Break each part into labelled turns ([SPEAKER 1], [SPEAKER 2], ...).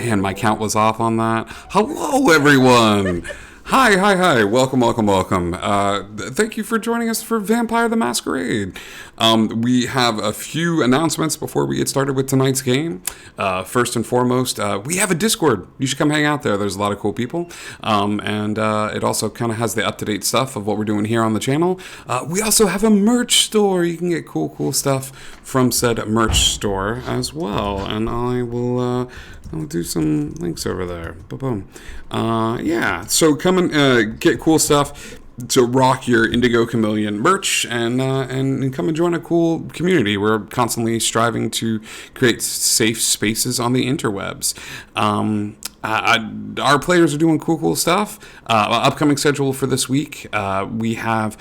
[SPEAKER 1] Man, my count was off on that. Hello, everyone. Hi. Welcome. Thank you for joining us for Vampire the Masquerade. We have a few announcements before we get started with tonight's game. First and foremost, we have a Discord. You should come hang out there. There's a lot of cool people. And it also kind of has the up-to-date stuff of what we're doing here on the channel. We also have a merch store. You can get cool stuff from said merch store as well. And I'll do some links over there. Boom. Yeah, so come and get cool stuff to rock your Indigo Chameleon merch and come and join a cool community. We're constantly striving to create safe spaces on the interwebs. Our players are doing cool stuff. Upcoming schedule for this week, we have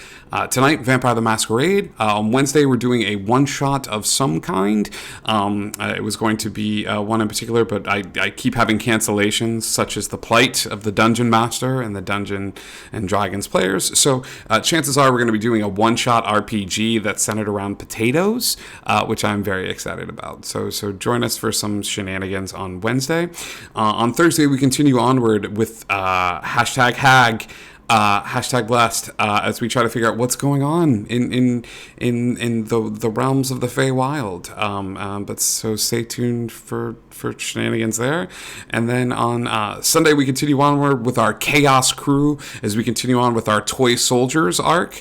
[SPEAKER 1] tonight Vampire the Masquerade. On Wednesday, we're doing a one-shot of some kind. It was going to be one in particular, but I keep having cancellations, such as the plight of the Dungeon Master and the Dungeon and Dragons players. So chances are we're going to be doing a one-shot RPG that's centered around potatoes, which I'm very excited about. So join us for some shenanigans on Wednesday. On Thursday, we continue onward with hashtag hag, hashtag blessed, as we try to figure out what's going on in the realms of the Feywild. But so stay tuned for shenanigans there. And then on Sunday, we continue onward with our Chaos Crew as we continue on with our Toy Soldiers arc,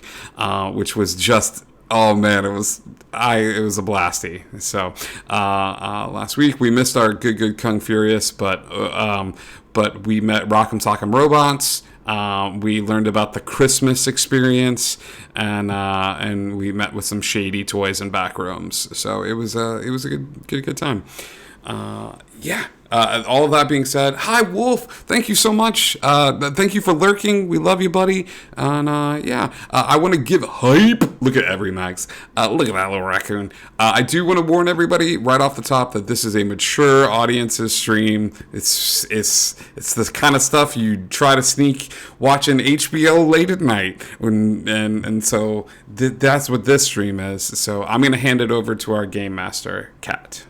[SPEAKER 1] which was just... Oh man, it was a blasty. So last week we missed our good Kung Furious, but we met Rock'em Sock'em Robots. We learned about the Christmas experience, and we met with some shady toys and back rooms. So it was a good time. Yeah. All of that being said, hi Wolf, thank you so much. Thank you for lurking. We love you, buddy. And I want to give hype. Look at every Max. Look at that little raccoon. I do want to warn everybody right off the top that this is a mature audience's stream. It's the kind of stuff you try to sneak watching HBO late at night, and so that's what this stream is. So I'm gonna hand it over to our game master, Kat.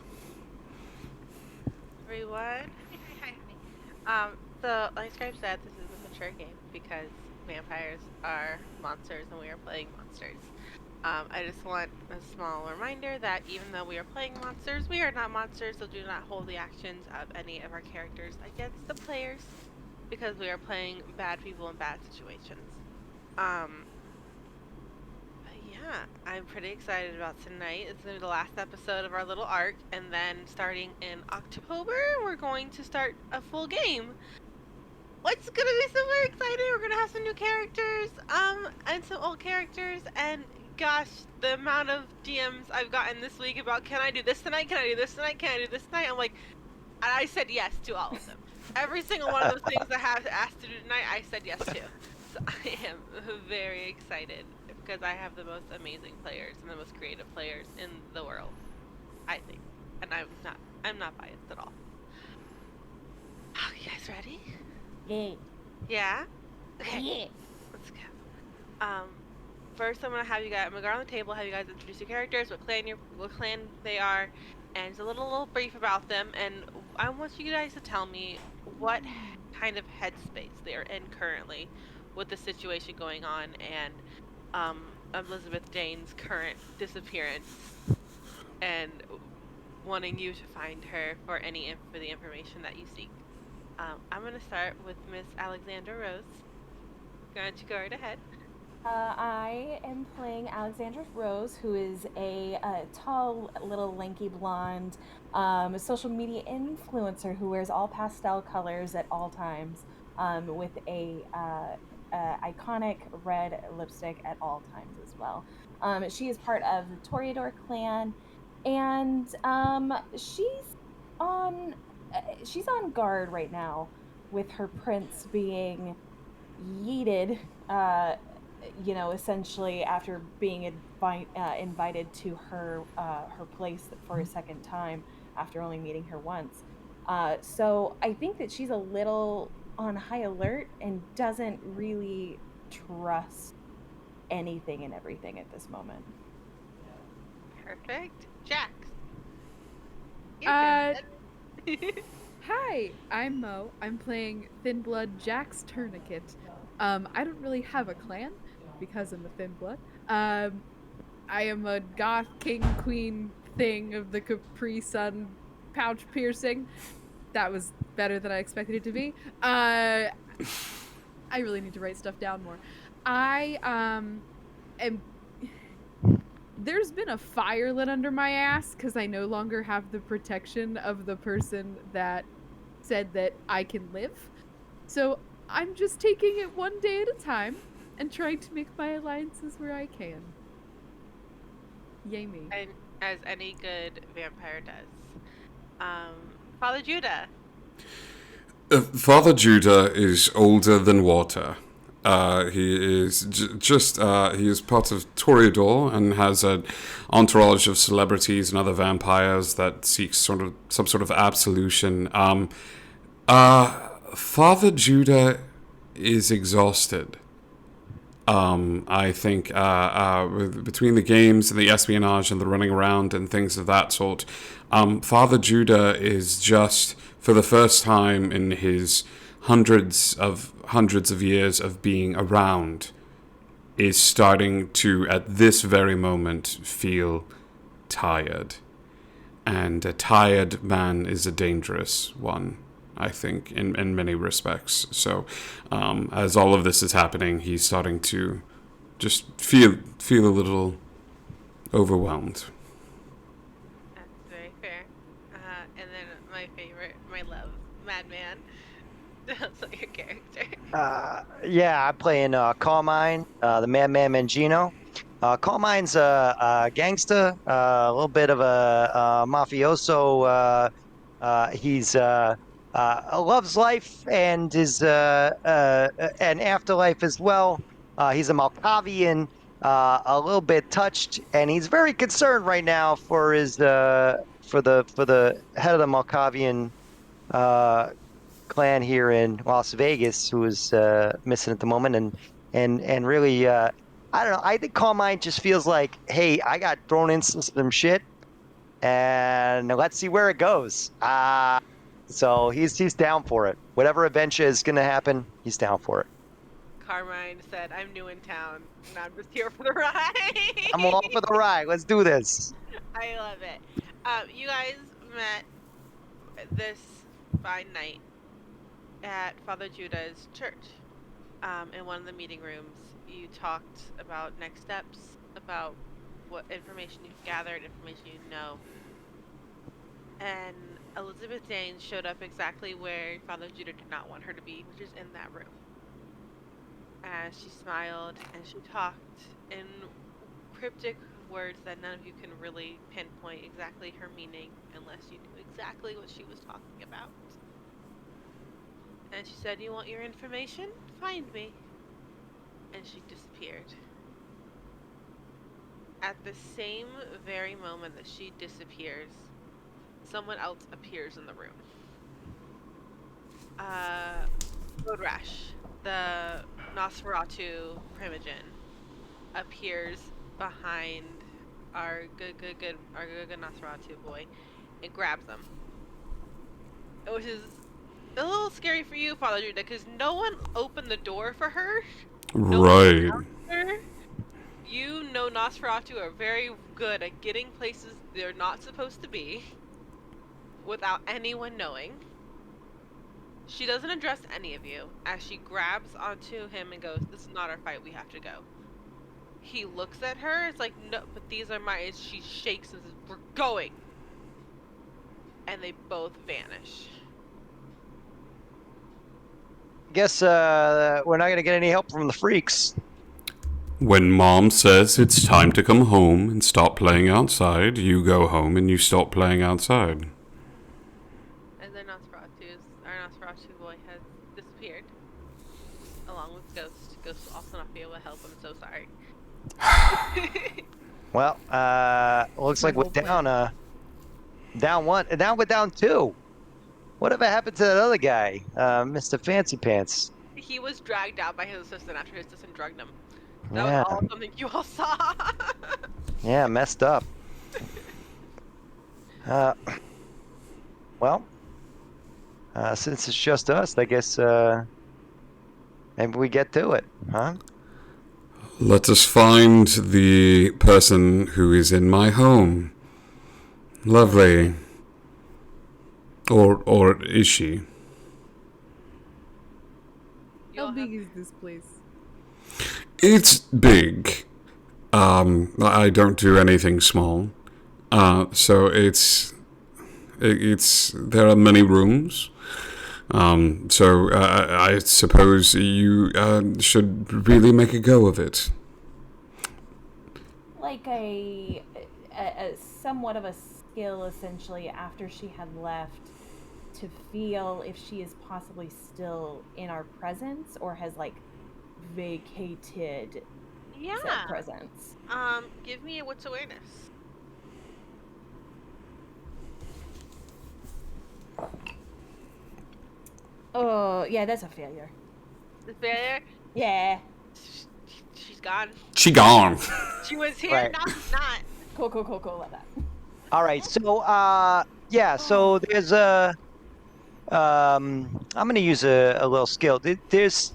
[SPEAKER 2] So, like Scribe said, this is a mature game because vampires are monsters and we are playing monsters. I just want a small reminder that even though we are playing monsters, we are not monsters, so do not hold the actions of any of our characters against the players because we are playing bad people in bad situations. Yeah, I'm pretty excited about tonight. It's going to be the last episode of our little arc, and then starting in October, we're going to start a full game. What's gonna be super exciting? We're gonna have some new characters, and some old characters, and gosh, the amount of DMs I've gotten this week about can I do this tonight? Can I do this tonight? Can I do this tonight? I'm like, and I said yes to all of them. Every single one of those things I have asked to do tonight, I said yes to. So I am very excited because I have the most amazing players and the most creative players in the world, I think, and I'm not biased at all. Oh, you guys ready? Yeah? Okay.
[SPEAKER 3] Yeah.
[SPEAKER 2] Let's go. First I'm gonna have you guys, I'm gonna go around the table, have you guys introduce your characters, what clan they are, and just a little brief about them, and I want you guys to tell me what kind of headspace they are in currently with the situation going on and Elizabeth Dane's current disappearance and wanting you to find her for the information that you seek. I'm going to start with Miss Alexandra Rose. Going to go right ahead.
[SPEAKER 3] I am playing Alexandra Rose, who is a tall, little, lanky blonde social media influencer who wears all pastel colors at all times, with a iconic red lipstick at all times as well. She is part of the Toreador clan, and she's on guard right now with her prince being yeeted, essentially after being invited to her place for a second time after only meeting her once. So I think that she's a little on high alert and doesn't really trust anything and everything at this moment.
[SPEAKER 2] Perfect. Jax.
[SPEAKER 4] Hi, I'm Mo. I'm playing Thin Blood Jack's Tourniquet. I don't really have a clan because I'm a Thin Blood. I am a goth king queen thing of the Capri Sun pouch piercing. That was better than I expected it to be. I really need to write stuff down more. I am there's been a fire lit under my ass because I no longer have the protection of the person that said that I can live. So I'm just taking it one day at a time and trying to make my alliances where I can. Yay me.
[SPEAKER 2] And as any good vampire does. Father Judah.
[SPEAKER 1] Father Judah is older than water. He is he is part of Toreador and has an entourage of celebrities and other vampires that seek some sort of absolution. Father Judah is exhausted. I think between the games and the espionage and the running around and things of that sort, Father Judah is just, for the first time in his hundreds of years of being around, is starting to, at this very moment, feel tired. And a tired man is a dangerous one, I think, in many respects. So, as all of this is happening, he's starting to just feel a little overwhelmed.
[SPEAKER 2] That's very fair. And then my favorite, my love, Madman. That's like your character.
[SPEAKER 5] Yeah, I'm playing Carmine, the Madman Mangino. Carmine's a gangster, a little bit of a mafioso. He's loves life and is an afterlife as well. He's a Malkavian, a little bit touched, and he's very concerned right now for his for the head of the Malkavian clan here in Las Vegas who is missing at the moment, and really, I don't know. I think Carmine just feels like, hey, I got thrown into some shit, and let's see where it goes. So he's down for it. Whatever adventure is going to happen, he's down for it.
[SPEAKER 2] Carmine said, I'm new in town, and I'm just here for the ride.
[SPEAKER 5] I'm all for the ride. Let's do this.
[SPEAKER 2] I love it. You guys met this fine night at Father Judah's church. In one of the meeting rooms, you talked about next steps, about what information you've gathered, information you know. And Elizabeth Dane showed up exactly where Father Judah did not want her to be, which is in that room. As she smiled and she talked in cryptic words that none of you can really pinpoint exactly her meaning unless you knew exactly what she was talking about. And she said, you want your information? Find me. And she disappeared. At the same very moment that she disappears, someone else appears in the room. Road Rash, the Nosferatu primogen, appears behind our good Nosferatu boy and grabs him. Which is a little scary for you, Father Judah, because no one opened the door for her. No
[SPEAKER 1] Right.
[SPEAKER 2] her. You know Nosferatu are very good at getting places they're not supposed to be without anyone knowing. She doesn't address any of you as she grabs onto him and goes, this is not our fight, we have to go. He looks at her, it's like, no, but these are my, she shakes and says, we're going. And they both vanish.
[SPEAKER 5] Guess we're not going to get any help from the freaks.
[SPEAKER 1] When Mom says it's time to come home and stop playing outside, you go home and you stop playing outside.
[SPEAKER 2] And then our Nosferatu boy has disappeared. Along with Ghost. Ghost will also not be able to help, I'm so sorry.
[SPEAKER 5] Well, looks like we're down one, and now we're down two. Whatever happened to that other guy, Mr. Fancy Pants?
[SPEAKER 2] He was dragged out by his assistant after his assistant drugged him. That
[SPEAKER 5] Yeah,
[SPEAKER 2] was all something you all saw.
[SPEAKER 5] yeah, messed up. Well, since it's just us, I guess maybe we get to it, huh?
[SPEAKER 1] Let us find the person who is in my home. Lovely. Or is she?
[SPEAKER 2] You'll
[SPEAKER 4] How
[SPEAKER 2] have-
[SPEAKER 4] big is this place?
[SPEAKER 1] It's big. I don't do anything small. So it's there are many rooms. So I suppose you should really make a go of it.
[SPEAKER 3] Like a somewhat of a skill, essentially, after she had left, to feel if she is possibly still in our presence or has like vacated said
[SPEAKER 2] Yeah.
[SPEAKER 3] presence.
[SPEAKER 2] Give me a what's awareness.
[SPEAKER 3] Oh, yeah, that's a failure.
[SPEAKER 2] The failure.
[SPEAKER 3] Yeah.
[SPEAKER 2] She's gone.
[SPEAKER 1] She gone.
[SPEAKER 2] She was here,
[SPEAKER 5] Right.
[SPEAKER 2] not not.
[SPEAKER 3] Cool, love that.
[SPEAKER 5] All right. So yeah. So there's I'm gonna use a little skill. There's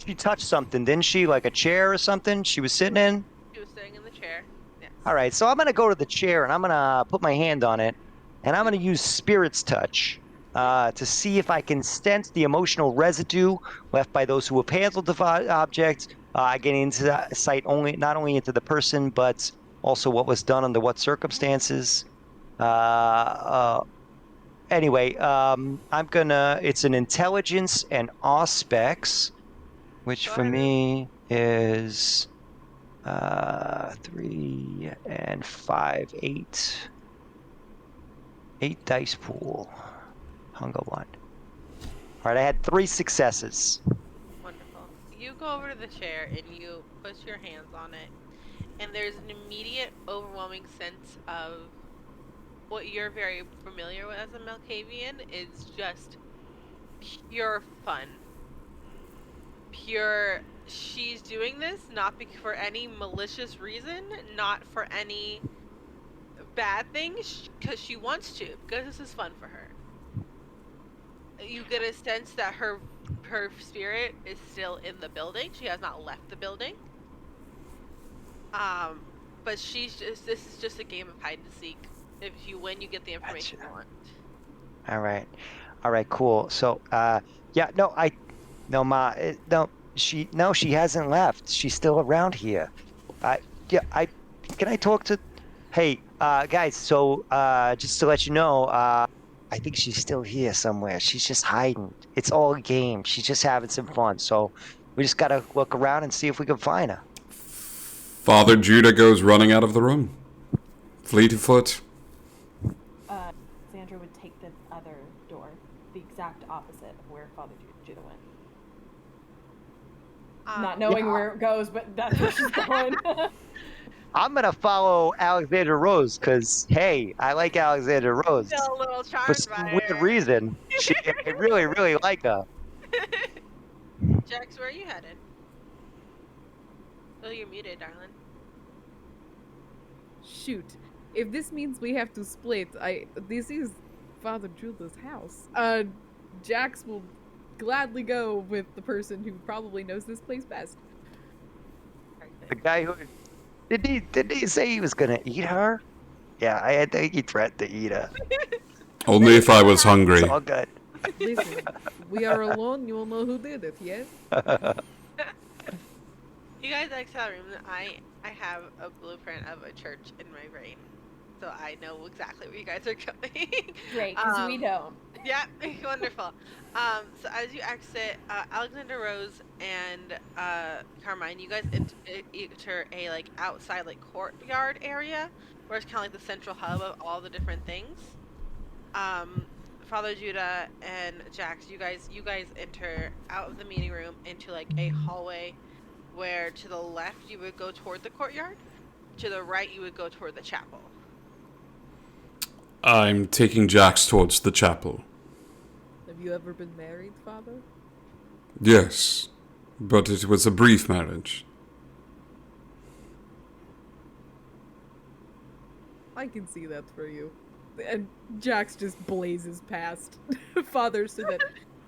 [SPEAKER 5] she touched something, didn't she? Like a chair or something she was sitting in?
[SPEAKER 2] She was sitting in the chair. Yes.
[SPEAKER 5] All right, so I'm gonna go to the chair and I'm gonna put my hand on it, and I'm gonna use Spirit's Touch to see if I can sense the emotional residue left by those who have handled the object. I get into that sight not only into the person, but also what was done under what circumstances. Uh, uh, anyway, it's an intelligence and aspects, which
[SPEAKER 2] Go
[SPEAKER 5] for
[SPEAKER 2] ahead.
[SPEAKER 5] me is 3 and 5, 8. 8 dice pool. Hunger one. All right, I had 3 successes.
[SPEAKER 2] Wonderful. You go over to the chair and you put your hands on it, and there's an immediate, overwhelming sense of what you're very familiar with as a Malkavian is just pure fun. Pure. She's doing this not for any malicious reason, not for any bad things, because she wants to, because this is fun for her. You get a sense that her spirit is still in the building. She has not left the building. But this is just a game of hide and seek. If you win, you get the information you want.
[SPEAKER 5] All right, cool. So, yeah, she hasn't left. She's still around here. Can I talk to? Hey, guys. So, just to let you know, I think she's still here somewhere. She's just hiding. It's all a game. She's just having some fun. So, we just gotta look around and see if we can find her.
[SPEAKER 1] Father Judah goes running out of the room. Fleet of foot.
[SPEAKER 3] Sandra would take the other door, the exact opposite of where Father Judah went. Not knowing where it goes, but that's where she's going.
[SPEAKER 5] I'm gonna follow Alexandra Rose because hey, I like Alexandra Rose
[SPEAKER 2] Still a little
[SPEAKER 5] for
[SPEAKER 2] charmed
[SPEAKER 5] some
[SPEAKER 2] by
[SPEAKER 5] weird
[SPEAKER 2] her.
[SPEAKER 5] reason. I really, really like her.
[SPEAKER 2] Jax, where are you headed? Oh, you're muted, darling.
[SPEAKER 4] Shoot. If this means we have to split, this is Father Judah's house. Jax will gladly go with the person who probably knows this place best.
[SPEAKER 5] The guy who did he say he was gonna eat her? Yeah, I think he threatened to eat her.
[SPEAKER 1] Only if I was hungry.
[SPEAKER 5] It's all good.
[SPEAKER 4] Listen, we are alone, you'll know who did it, yes?
[SPEAKER 2] You guys exit that room. I have a blueprint of a church in my brain, so I know exactly where you guys are going.
[SPEAKER 3] Great, because we don't.
[SPEAKER 2] Yeah, wonderful. So as you exit, Alexander Rose and Carmine, you guys enter a like outside like courtyard area, where it's kind of like the central hub of all the different things. Father Judah and Jax, you guys enter out of the meeting room into like a hallway, where to the left you would go toward the courtyard, to the right you would go toward the chapel.
[SPEAKER 1] I'm taking Jax towards the chapel.
[SPEAKER 4] Have you ever been married, Father?
[SPEAKER 1] Yes, but it was a brief marriage.
[SPEAKER 4] I can see that for you. And Jax just blazes past Father so that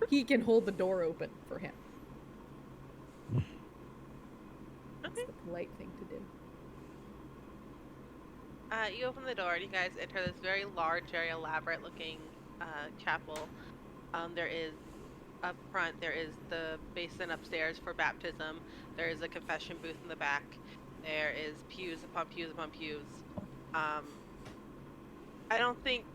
[SPEAKER 4] he can hold the door open for him. That's the polite thing to do.
[SPEAKER 2] You open the door and you guys enter this very large, very elaborate looking chapel. There is up front, there is the basin upstairs for baptism. There is a confession booth in the back. There is pews upon pews upon pews. I don't think,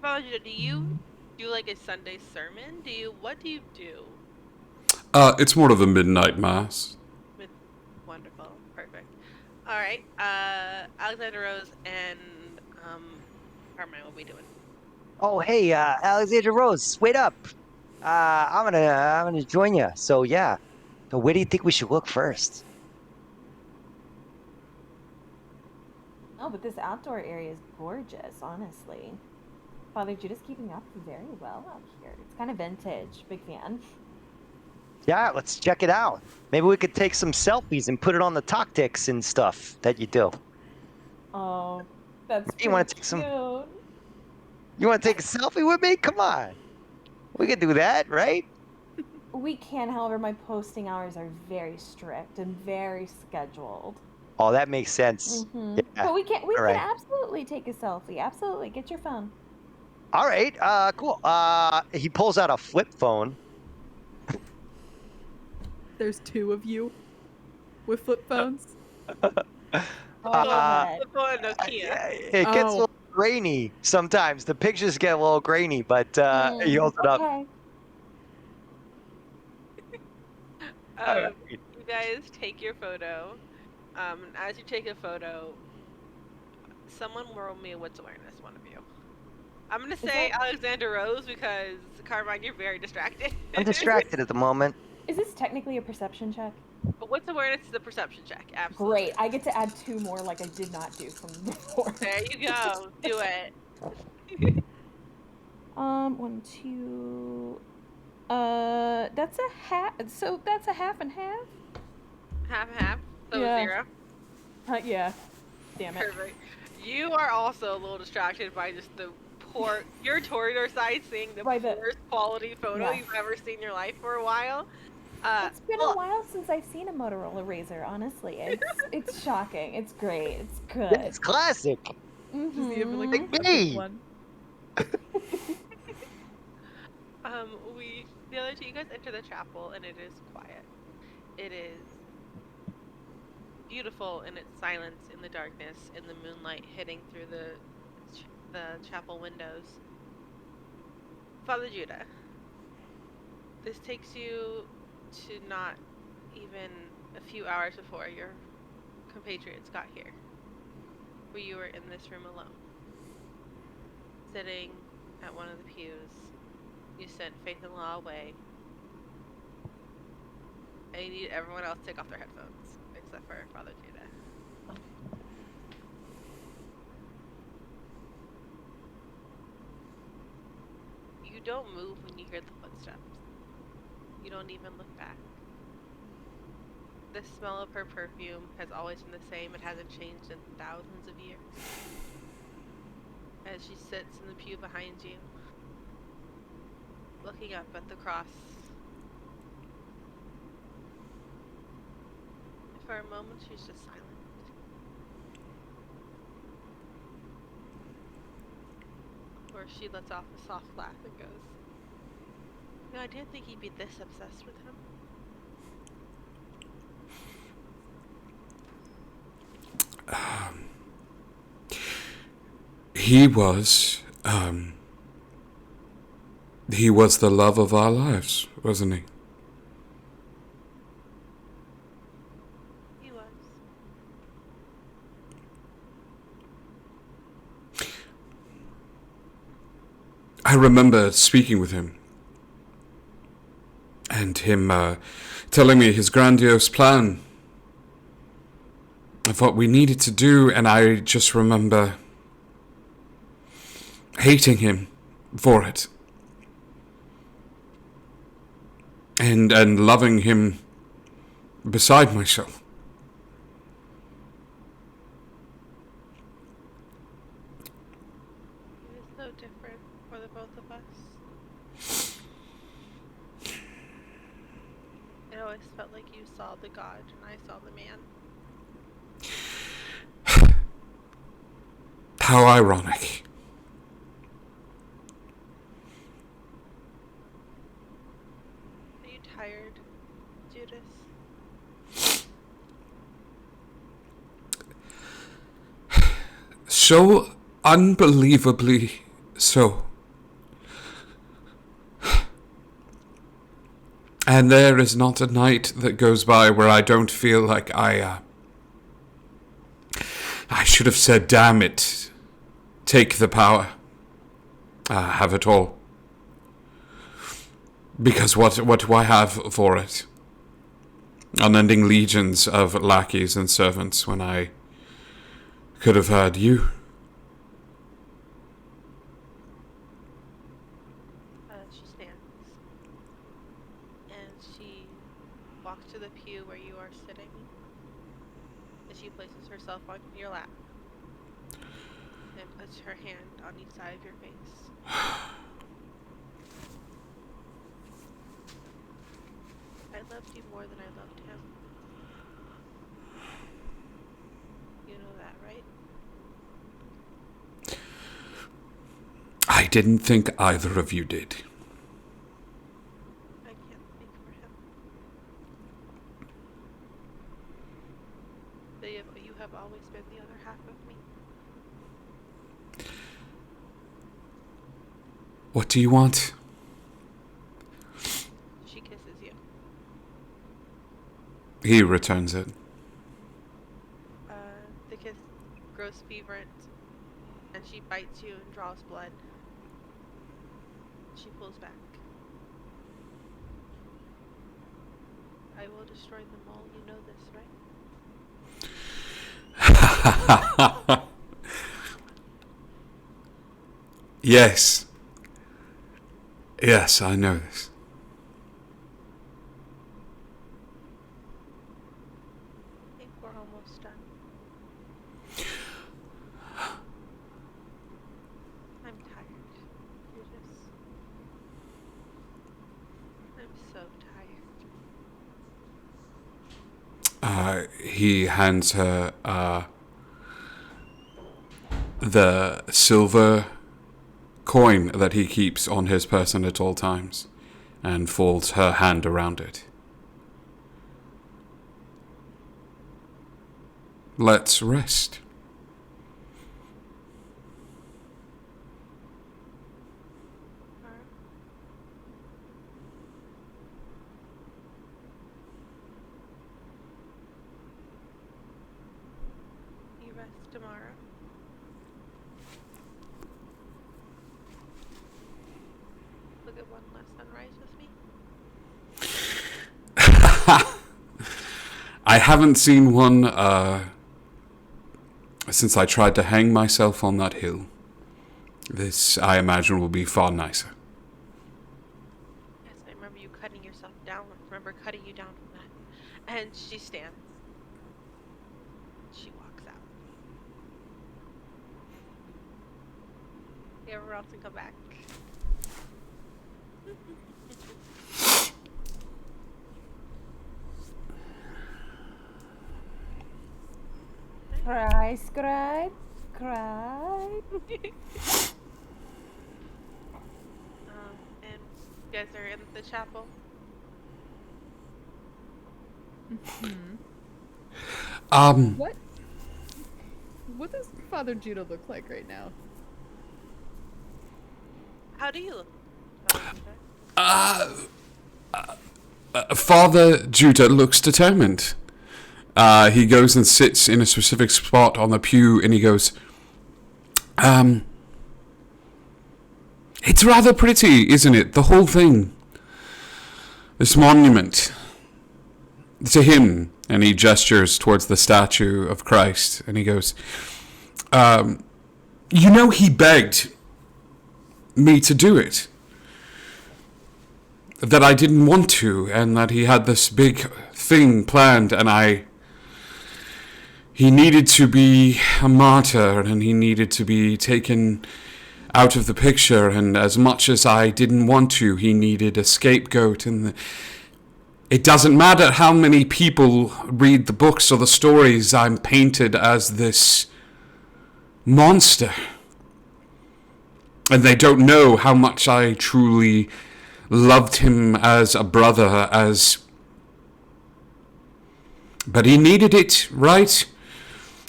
[SPEAKER 2] Father Judah, do you do like a Sunday sermon? What do you do?
[SPEAKER 1] It's more of a midnight mass.
[SPEAKER 2] Wonderful, perfect. All right, Alexander Rose and Carmine, what are we doing?
[SPEAKER 5] Oh, hey, Alexandra Rose, wait up. I'm gonna join you. So yeah. So where do you think we should look first?
[SPEAKER 3] Oh, but this outdoor area is gorgeous, honestly. Father Judah's keeping up very well out here. It's kind of vintage. Big fan.
[SPEAKER 5] Yeah, let's check it out. Maybe we could take some selfies and put it on the tactics and stuff that you do.
[SPEAKER 3] Oh, that's
[SPEAKER 5] You want to
[SPEAKER 3] pretty
[SPEAKER 5] take some?
[SPEAKER 3] cute.
[SPEAKER 5] You want to take a selfie with me? Come on. We could do that, right?
[SPEAKER 3] We can, however, my posting hours are very strict and very scheduled.
[SPEAKER 5] Oh, that makes sense.
[SPEAKER 3] Mm-hmm.
[SPEAKER 5] Yeah.
[SPEAKER 3] But we can
[SPEAKER 5] All right.
[SPEAKER 3] absolutely take a selfie. Absolutely. Get your phone.
[SPEAKER 5] All right. Cool. He pulls out a flip phone.
[SPEAKER 4] There's 2 of you with flip phones.
[SPEAKER 3] Oh, I love that.
[SPEAKER 2] Flip phone and Nokia.
[SPEAKER 5] It gets a little grainy sometimes. The pictures get a little grainy, but he holds it up.
[SPEAKER 3] Okay.
[SPEAKER 5] Right.
[SPEAKER 2] You guys take your photo. As you take a photo, someone roll me a wits awareness, one of you. I'm gonna say Alexander Rose because Carmine, you're very distracted.
[SPEAKER 5] I'm distracted at the moment.
[SPEAKER 3] Is this technically a perception check?
[SPEAKER 2] But wits awareness is a perception check. Absolutely.
[SPEAKER 3] Great. I get to add 2 more like I did not do from before.
[SPEAKER 2] There you go. Do it.
[SPEAKER 3] 1, 2. That's a half. So that's a half and half.
[SPEAKER 2] Half and half. So
[SPEAKER 3] Yeah.
[SPEAKER 2] 0.
[SPEAKER 3] Yeah. Damn it.
[SPEAKER 2] Perfect. You are also a little distracted by just the poor. Your Toreador side seeing the
[SPEAKER 3] By the-
[SPEAKER 2] poorest quality photo
[SPEAKER 3] Yeah.
[SPEAKER 2] you've ever seen in your life for a while.
[SPEAKER 3] It's been a while since I've seen a Motorola Razr. Honestly, it's shocking. It's great. It's good.
[SPEAKER 5] It's classic.
[SPEAKER 4] Does he have like a
[SPEAKER 3] Mhm.
[SPEAKER 5] Like
[SPEAKER 4] crooked
[SPEAKER 5] me.
[SPEAKER 4] one?
[SPEAKER 2] The other two, you guys enter the chapel and it is quiet. It is beautiful in its silence, in the darkness, in the moonlight hitting through the chapel windows. Father Judah, this takes you to not even a few hours before your compatriots got here, where you were in this room alone, sitting at one of the pews. You sent Faith and Law away, and you need everyone else to take off their headphones, except for Father Judah. You don't move when you hear the footsteps. You don't even look back. The smell of her perfume has always been the same. It hasn't changed in thousands of years. As she sits in the pew behind you, looking up at the cross. For a moment, she's just silent. Or she lets off a soft laugh and goes, "No, I didn't think you'd be this obsessed with him."
[SPEAKER 1] He was the love of our lives, wasn't he?
[SPEAKER 2] He was.
[SPEAKER 1] I remember speaking with him and him telling me his grandiose plan of what we needed to do, and I just remember hating him for it and loving him beside myself.
[SPEAKER 2] He was the always felt like you saw the god and I saw the man.
[SPEAKER 1] How ironic.
[SPEAKER 2] Are you tired, Judas?
[SPEAKER 1] So unbelievably so. And there is not a night that goes by where I don't feel like I should have said, damn it, take the power, have it all. Because what do I have for it? Unending legions of lackeys and servants when I could have had you.
[SPEAKER 2] She stands. And she walks to the pew where you are sitting. And she places herself on your lap. And puts her hand on each side of your face. I loved you more than I loved him. You know that, right?
[SPEAKER 1] I didn't think either of you did.
[SPEAKER 2] I can't speak for him. But you have always been the other half of me.
[SPEAKER 1] What do you want?
[SPEAKER 2] She kisses you.
[SPEAKER 1] He returns it.
[SPEAKER 2] The kiss grows fervent, and she bites you and draws blood. She pulls back. I will destroy them all. You know this, right?
[SPEAKER 1] Yes. Yes, I know this.
[SPEAKER 2] I think we're almost done. I'm tired. I'm so tired.
[SPEAKER 1] He hands her the silver coin that he keeps on his person at all times and folds her hand around it. Let's rest.
[SPEAKER 2] You rest tomorrow. Look at one last sunrise with me.
[SPEAKER 1] I haven't seen one since I tried to hang myself on that hill. This, I imagine, will be far nicer.
[SPEAKER 2] Yes, I remember you cutting yourself down. I remember cutting you down from that. And she stands. She walks out. You ever else to come back?
[SPEAKER 3] Cry, scribe, cry.
[SPEAKER 2] And you guys are in the chapel.
[SPEAKER 4] What does Father Judah look like right now?
[SPEAKER 2] How do you look?
[SPEAKER 1] Father Judah looks determined. He goes and sits in a specific spot on the pew and he goes, it's rather pretty, isn't it? The whole thing. This monument to him. And he gestures towards the statue of Christ and he goes, you know, he begged me to do it. That I didn't want to, and that he had this big thing planned, and he needed to be a martyr, and he needed to be taken out of the picture, and as much as I didn't want to, he needed a scapegoat, and It doesn't matter how many people read the books or the stories, I'm painted as this monster. And they don't know how much I truly loved him as a brother, But he needed it, right?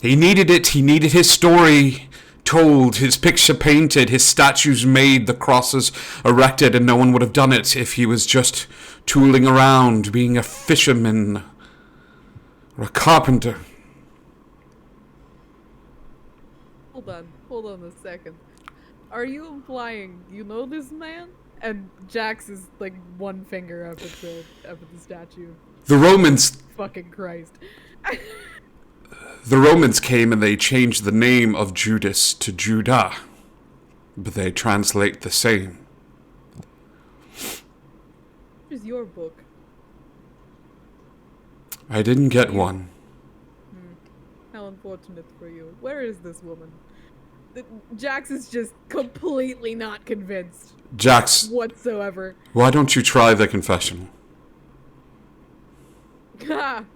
[SPEAKER 1] He needed it. He needed his story told, his picture painted, his statues made, the crosses erected, and no one would have done it if he was just tooling around, being a fisherman or a carpenter.
[SPEAKER 4] Hold on a second. Are you implying you know this man? And Jax is like one finger up at the statue.
[SPEAKER 1] The Romans
[SPEAKER 4] Fucking Christ.
[SPEAKER 1] The Romans came and they changed the name of Judas to Judah, but they translate the same.
[SPEAKER 4] Where's your book?
[SPEAKER 1] I didn't get one.
[SPEAKER 4] How unfortunate for you. Where is this woman? Jax is just completely not convinced
[SPEAKER 1] Jax,
[SPEAKER 4] whatsoever.
[SPEAKER 1] why don't you try the confessional?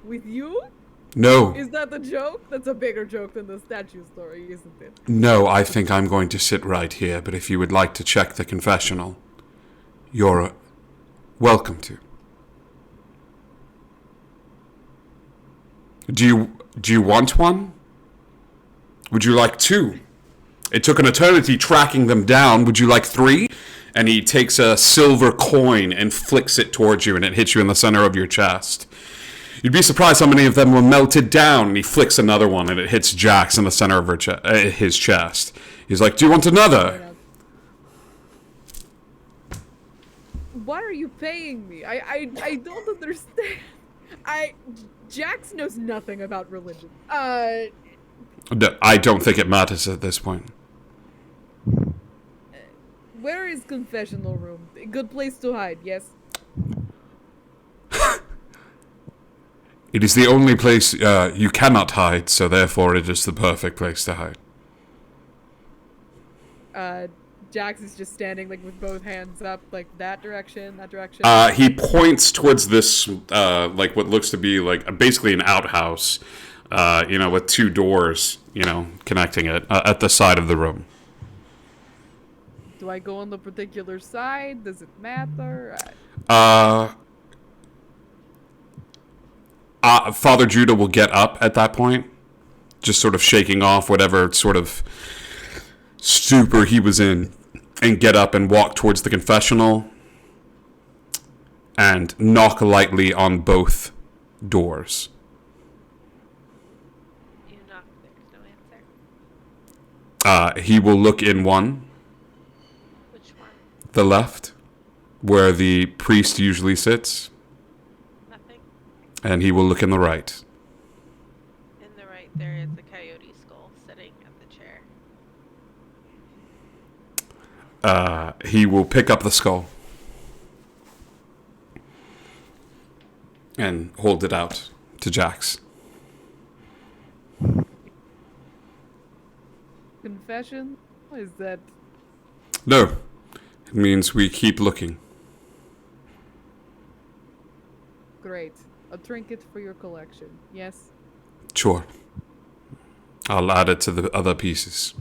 [SPEAKER 4] With you?
[SPEAKER 1] No.
[SPEAKER 4] Is that the joke? That's a bigger joke than the statue story, isn't it?
[SPEAKER 1] No, I think I'm going to sit right here, but if you would like to check the confessional, you're welcome to. Do you want one? Would you like two? It took an eternity tracking them down. Would you like three? And he takes a silver coin and flicks it towards you, and it hits you in the center of your chest. You'd be surprised how many of them were melted down. And he flicks another one, and it hits Jax in the center of his chest. He's like, "Do you want another?"
[SPEAKER 4] Why are you paying me? I don't understand. Jax knows nothing about religion.
[SPEAKER 1] I don't think it matters at this point.
[SPEAKER 4] Where is confessional room? A good place to hide, yes?
[SPEAKER 1] It is the only place you cannot hide, so therefore it is the perfect place to hide.
[SPEAKER 4] Jax is just standing like with both hands up, like that direction, that direction.
[SPEAKER 1] He points towards this, like what looks to be like basically an outhouse, with two doors, connecting it at the side of the room.
[SPEAKER 4] Do I go on the particular side? Does it matter?
[SPEAKER 1] Father Judah will get up at that point, just sort of shaking off whatever sort of stupor he was in, and get up and walk towards the confessional and knock lightly on both doors.
[SPEAKER 2] You knock, there's no answer.
[SPEAKER 1] He will look in one,
[SPEAKER 2] Which one?
[SPEAKER 1] the left, where the priest usually sits,
[SPEAKER 2] Nothing.
[SPEAKER 1] and he will look in the right.
[SPEAKER 2] In the right, there is a coyote skull sitting at the chair.
[SPEAKER 1] He will pick up the skull and hold it out to Jax.
[SPEAKER 4] Confession? Is that...
[SPEAKER 1] No, it means we keep looking.
[SPEAKER 4] Great. A trinket for your collection, yes?
[SPEAKER 1] Sure. I'll add it to the other pieces.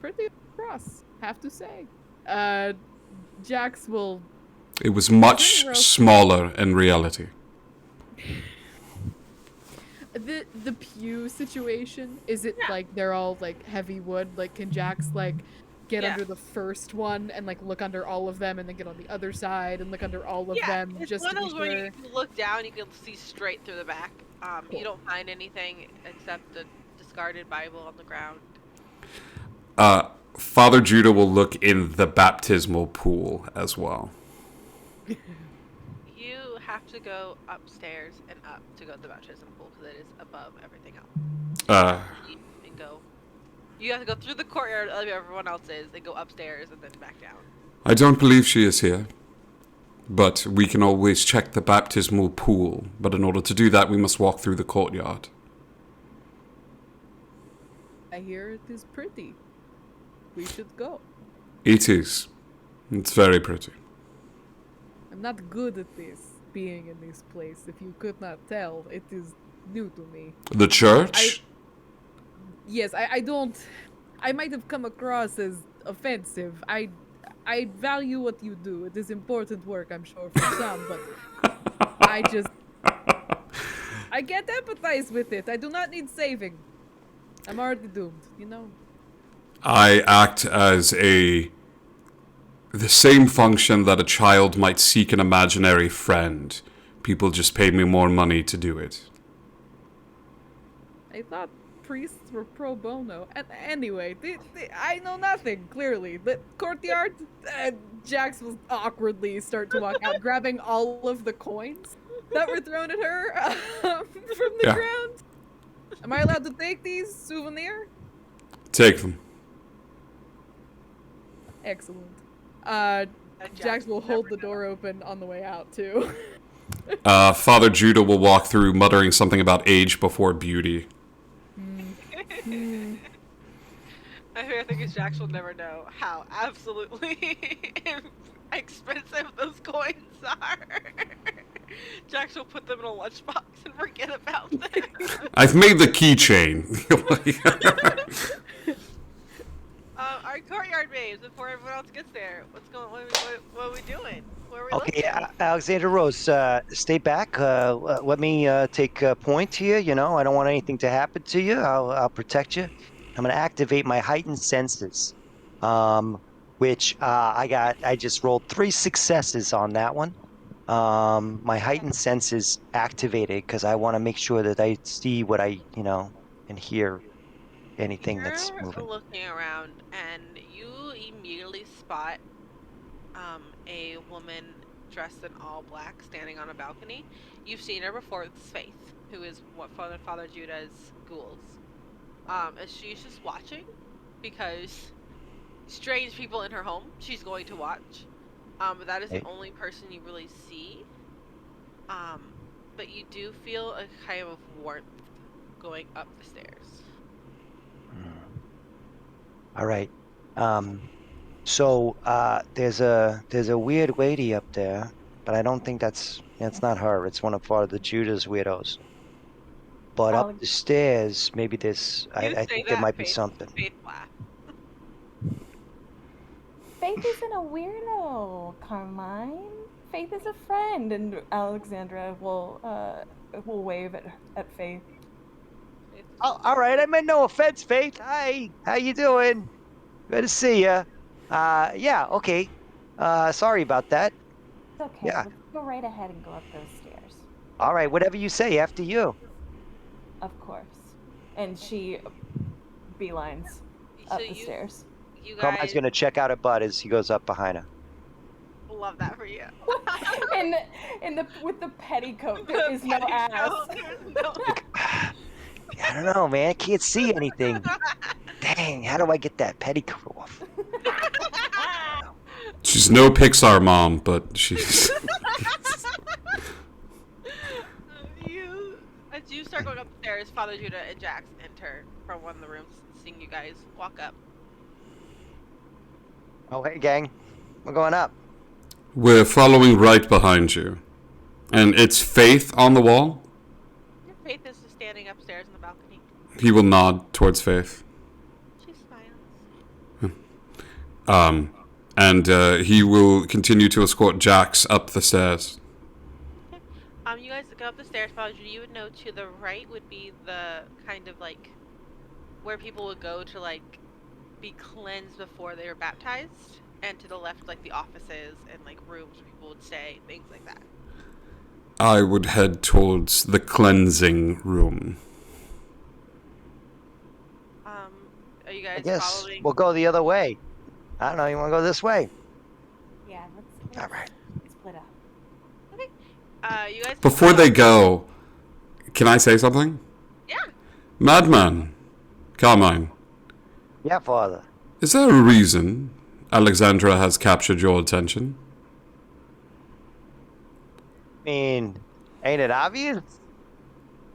[SPEAKER 4] Pretty cross, have to say. Jax will...
[SPEAKER 1] It was much smaller in reality.
[SPEAKER 4] The pew situation, is it like they're all like heavy wood? Like can Jax like get under the first one and like look under all of them and then get on the other side and look under all of them
[SPEAKER 2] it's
[SPEAKER 4] just
[SPEAKER 2] one
[SPEAKER 4] to
[SPEAKER 2] of
[SPEAKER 4] be
[SPEAKER 2] those where
[SPEAKER 4] sure?
[SPEAKER 2] you can look down, you can see straight through the back.
[SPEAKER 4] Cool.
[SPEAKER 2] You don't find anything except the discarded Bible on the ground.
[SPEAKER 1] Father Judah will look in the baptismal pool as well.
[SPEAKER 2] You have to go upstairs and up to go to the baptism pool because it is above everything else. And go. You have to go through the courtyard of everyone else is, and go upstairs and then back down.
[SPEAKER 1] I don't believe she is here, but we can always check the baptismal pool. But in order to do that, we must walk through the courtyard.
[SPEAKER 4] I hear it is pretty. We should go.
[SPEAKER 1] It is. It's very pretty.
[SPEAKER 4] I'm not good at this. being in this place. If you could not tell, it is new to me.
[SPEAKER 1] The church?
[SPEAKER 4] Yes, I don't. I might have come across as offensive. I value what you do. It is important work, I'm sure, for some, but I can't empathize with it. I do not need saving. I'm already doomed, you know?
[SPEAKER 1] I act as the same function that a child might seek an imaginary friend. People just pay me more money to do it.
[SPEAKER 4] I thought priests were pro bono. And anyway, I know nothing, clearly. The courtyard, Jax will awkwardly start to walk out, grabbing all of the coins that were thrown at her from the ground. Am I allowed to take these souvenir?
[SPEAKER 1] Take them.
[SPEAKER 4] Excellent. Jax will hold the door open on the way out, too.
[SPEAKER 1] Father Judah will walk through muttering something about age before beauty.
[SPEAKER 2] I think is Jax will never know how absolutely expensive those coins are. Jax will put them in a lunchbox and forget about them.
[SPEAKER 1] I've made the keychain.
[SPEAKER 2] Our courtyard babes, before everyone else gets there, what are we doing? Where are we
[SPEAKER 5] Okay,
[SPEAKER 2] looking?
[SPEAKER 5] Alexander Rose, stay back. Let me take point here. You know, I don't want anything to happen to you. I'll protect you. I'm going to activate my heightened senses, which I just rolled 3 successes on that one. My heightened senses activated because I want to make sure that I see what and hear anything that's
[SPEAKER 2] You're
[SPEAKER 5] moving.
[SPEAKER 2] looking around and you immediately spot a woman dressed in all black standing on a balcony. You've seen her before. It's Faith, who is what Father Judah's ghouls. And she's just watching because strange people in her home she's going to watch. But that is the only person you really see. But you do feel a kind of warmth going up the stairs.
[SPEAKER 5] All right. So there's a weird lady up there, but I don't think that's not her. It's one of Father Judah's weirdos. But up the stairs, maybe there's. I think there might be something.
[SPEAKER 2] Faith laugh.
[SPEAKER 3] Faith isn't a weirdo, Carmine. Faith is a friend, and Alexandra will wave at Faith.
[SPEAKER 5] Oh, all right. I meant no offense, Faith. Hi, how you doing? Good to see you. Yeah, okay. Sorry about that.
[SPEAKER 3] It's okay.
[SPEAKER 5] Yeah.
[SPEAKER 3] Let's go right ahead and go up those stairs.
[SPEAKER 5] All right, whatever you say. After you.
[SPEAKER 3] Of course. And she beelines up the stairs.
[SPEAKER 2] You guys
[SPEAKER 5] Carmine's gonna check out her butt as he goes up behind her.
[SPEAKER 2] love that for you.
[SPEAKER 3] With the petticoat, there is no ass.
[SPEAKER 5] I don't know, man. I can't see anything. Dang, how do I get that petticoat off?
[SPEAKER 1] She's no Pixar mom, but she's...
[SPEAKER 2] As you start going upstairs, Father Judah and Jax enter from one of the rooms, seeing you guys walk up.
[SPEAKER 5] Oh, hey, gang. We're going up.
[SPEAKER 1] We're following right behind you. And it's Faith on the wall?
[SPEAKER 2] Your Faith is just standing upstairs on the balcony.
[SPEAKER 1] He will nod towards Faith.
[SPEAKER 2] She smiles.
[SPEAKER 1] And he will continue to escort Jax up the stairs.
[SPEAKER 2] You guys go up the stairs, Father Judah. You would know to the right would be the kind of like where people would go to like be cleansed before they were baptized, and to the left like the offices and like rooms where people would stay, things like that.
[SPEAKER 1] I would head towards the cleansing room.
[SPEAKER 2] Are you guys
[SPEAKER 5] I guess
[SPEAKER 2] following?
[SPEAKER 5] we'll go the other way. I don't know. You want to go this way?
[SPEAKER 3] Yeah, let's
[SPEAKER 5] All right.
[SPEAKER 3] split up.
[SPEAKER 2] Okay. You guys.
[SPEAKER 1] Before they go, can I say something?
[SPEAKER 2] Yeah.
[SPEAKER 1] Madman, Carmine,
[SPEAKER 5] Yeah, Father.
[SPEAKER 1] is there a reason Alexandra has captured your attention?
[SPEAKER 5] I mean, ain't it obvious?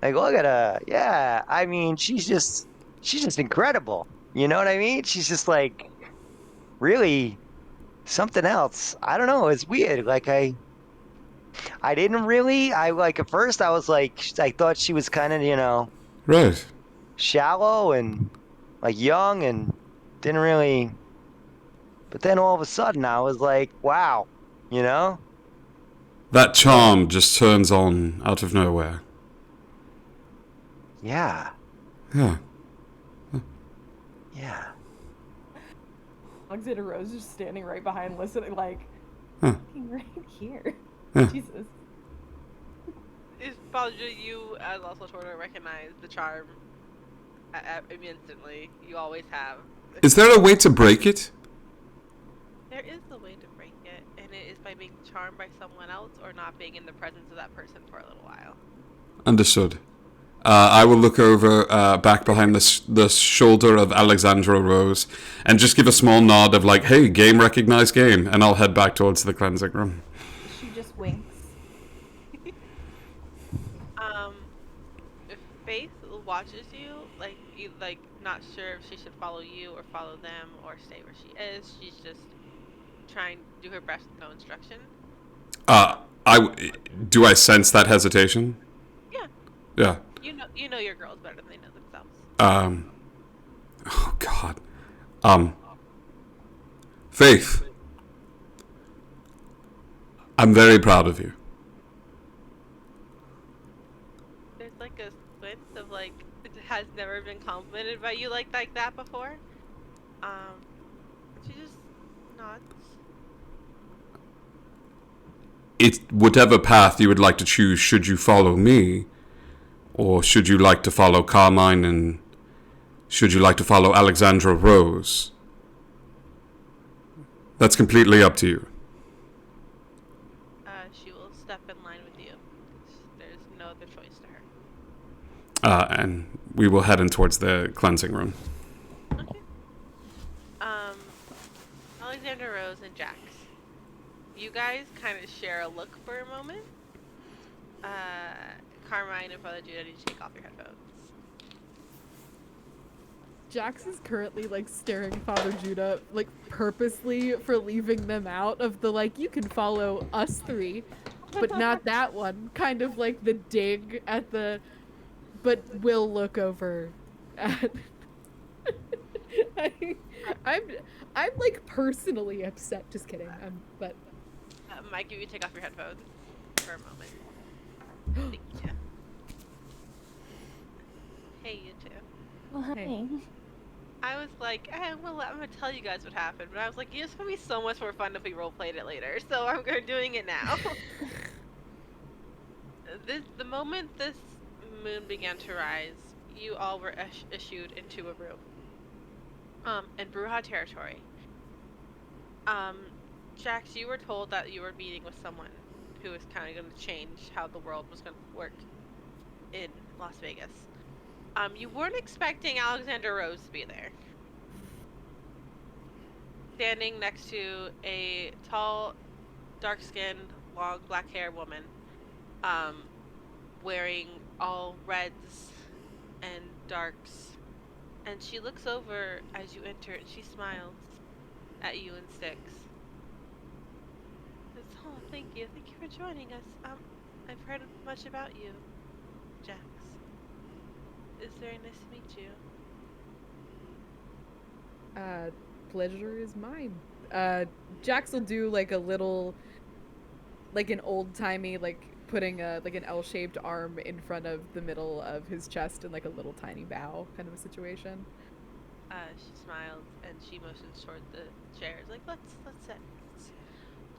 [SPEAKER 5] Like, look at her. Yeah, I mean, she's just incredible. You know what I mean? She's just like really something else. I don't know. It's weird. Like I I didn't really. I like at first I was like, I thought she was kind of,
[SPEAKER 1] Right.
[SPEAKER 5] shallow and like young and didn't really. But then all of a sudden I was like, wow, you know?
[SPEAKER 1] That charm just turns on out of nowhere.
[SPEAKER 5] Yeah,
[SPEAKER 1] Yeah.
[SPEAKER 5] yeah.
[SPEAKER 3] Alexander Rose just standing right behind, listening, like,
[SPEAKER 1] Huh.
[SPEAKER 3] fucking right here.
[SPEAKER 1] Yeah.
[SPEAKER 3] Jesus.
[SPEAKER 2] Is Balja, you as also sort of recognize the charm instantly. You always have.
[SPEAKER 1] Is there a way to break it?
[SPEAKER 2] There is a way to break it, and it is by being charmed by someone else or not being in the presence of that person for a little while.
[SPEAKER 1] Understood. I will look over back behind the shoulder of Alexandra Rose and just give a small nod of like, hey, game recognized game, and I'll head back towards the cleansing room.
[SPEAKER 3] She just winks.
[SPEAKER 2] If Faith watches you, like not sure if she should follow you or follow them or stay where she is. She's just trying to do her best with no instruction.
[SPEAKER 1] Do I sense that hesitation?
[SPEAKER 2] Yeah.
[SPEAKER 1] Yeah.
[SPEAKER 2] You know your girls better than they know themselves.
[SPEAKER 1] Oh God. Faith. I'm very proud of you.
[SPEAKER 2] There's like a squint of like it has never been complimented by you like that before. She just nods.
[SPEAKER 1] It's whatever path you would like to choose. Should you follow me, or should you like to follow Carmine, and should you like to follow Alexandra Rose? That's completely up to you.
[SPEAKER 2] She will step in line with you. There's no other choice to her.
[SPEAKER 1] And we will head in towards the cleansing room.
[SPEAKER 2] Okay. Alexander Rose and Jax. You guys kind of share a look for a moment. Carmine and Father Judah need to take off your headphones.
[SPEAKER 4] Jax is currently like staring Father Judah like purposely for leaving them out of the like you can follow us three, but not that one. Kind of like the dig at the, but we'll look over at. I'm like personally upset. Just kidding. But
[SPEAKER 2] Mike, you can take off your headphones for a moment. Thank you. Hey, you two.
[SPEAKER 3] Well, hi.
[SPEAKER 4] Hey.
[SPEAKER 2] I was like, well, I'm gonna tell you guys what happened, but I was like, it's gonna be so much more fun if we roleplayed it later, so I'm doing it now. The moment this moon began to rise, you all were issued into a room. In Bruja territory. Jax, you were told that you were meeting with someone who was kind of going to change how the world was going to work in Las Vegas. You weren't expecting Alexander Rose to be there. Standing next to a tall, dark-skinned, long black-haired woman, wearing all reds and darks. And she looks over as you enter and she smiles at you and Styx. Says, oh, thank you for joining us. I've heard much about you, Jax. It's very nice to meet you.
[SPEAKER 4] pleasure is mine. Jax will do like a little, like an old-timey, like putting a like an L-shaped arm in front of the middle of his chest in like a little tiny bow kind of a situation.
[SPEAKER 2] She smiles and she motions toward the chairs. Like, let's sit. Let's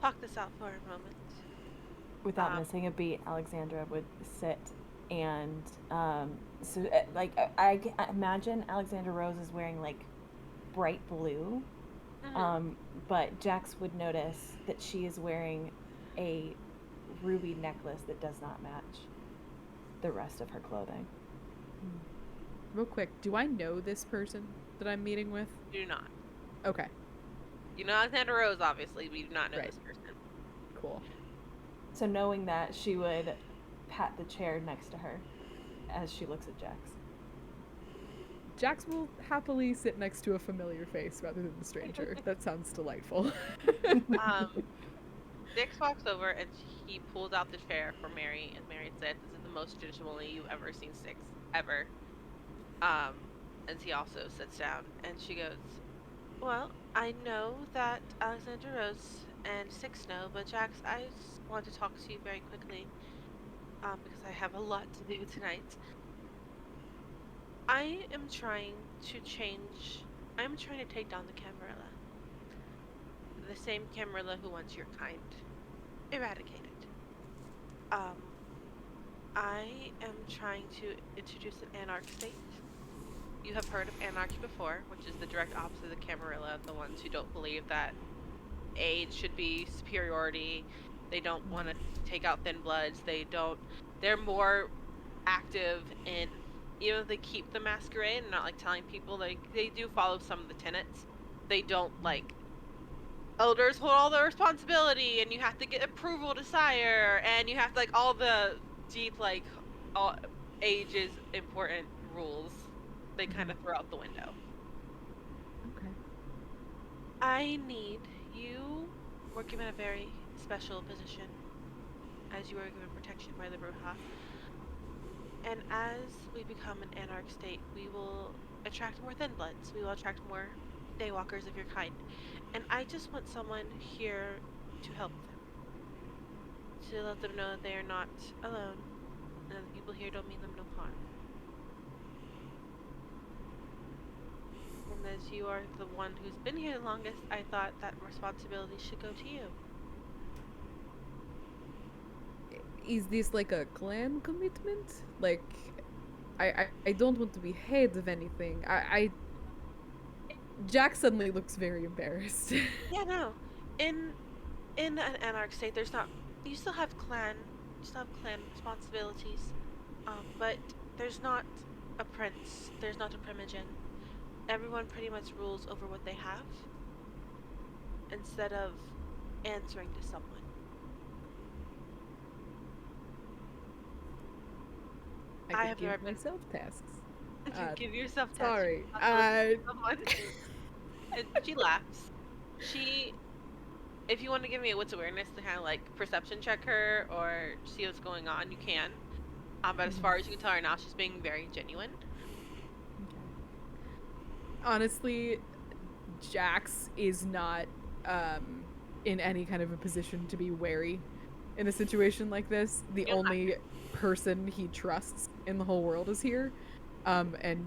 [SPEAKER 2] talk this out for a moment.
[SPEAKER 3] Without missing a beat, Alexandra would sit and I imagine Alexandra Rose is wearing like bright blue, but Jax would notice that she is wearing a ruby necklace that does not match the rest of her clothing.
[SPEAKER 4] Real quick, do I know this person that I'm meeting with?
[SPEAKER 2] You do not.
[SPEAKER 4] Okay,
[SPEAKER 2] You know Alexander Rose, obviously, but you do not know
[SPEAKER 4] Right.
[SPEAKER 2] this person.
[SPEAKER 4] cool.
[SPEAKER 3] So knowing that, she would pat the chair next to her as she looks at Jax.
[SPEAKER 4] Jax will happily sit next to a familiar face rather than the stranger. That sounds delightful.
[SPEAKER 2] Six walks over and he pulls out the chair for Mary, and Mary said, "This is the most traditionally you've ever seen Six ever." And he also sits down, and she goes, "Well, I know that Alexandra Rose and Six know, but Jax, I just want to talk to you very quickly, because I have a lot to do tonight. I am trying to change. I'm trying to take down the Camarilla, the same Camarilla who wants your kind eradicated. Um, I am trying to introduce an anarch state. You have heard of anarchy before, which is the direct opposite of the Camarilla, the ones who don't believe that age should be superiority. They don't want to take out thin bloods. They're more active in, even if they keep the masquerade and not like telling people, like they do follow some of the tenets. They don't like elders hold all the responsibility and you have to get approval to sire and you have to like all the deep like all age is important rules. They kind of throw out the window.
[SPEAKER 4] Okay.
[SPEAKER 2] I need you were given a very special position as you were given protection by the Bruja. And as we become an anarch state, we will attract more thin bloods. We will attract more daywalkers of your kind. And I just want someone here to help them. To let them know that they are not alone. And the people here don't mean them no harm. And as you are the one who's been here the longest, I thought that responsibility should go to you.
[SPEAKER 4] Is this like a clan commitment? Like, I don't want to be head of anything. Jack suddenly looks very embarrassed.
[SPEAKER 2] Yeah, no. In an anarch state, there's not. You still have clan. You still have clan responsibilities. But there's not a prince. There's not a primogen. Everyone pretty much rules over what they have, instead of answering to someone.
[SPEAKER 4] I
[SPEAKER 2] have
[SPEAKER 4] could
[SPEAKER 2] never
[SPEAKER 4] give
[SPEAKER 2] been.
[SPEAKER 4] myself tasks.
[SPEAKER 2] You give yourself tasks.
[SPEAKER 4] Sorry.
[SPEAKER 2] Someone. And she laughs. If you want to give me a wits awareness to kind of like perception check her or see what's going on, you can. But as far as you can tell right now, she's being very genuine.
[SPEAKER 4] Honestly, Jax is not in any kind of a position to be wary in a situation like this. The only person he trusts in the whole world is here, and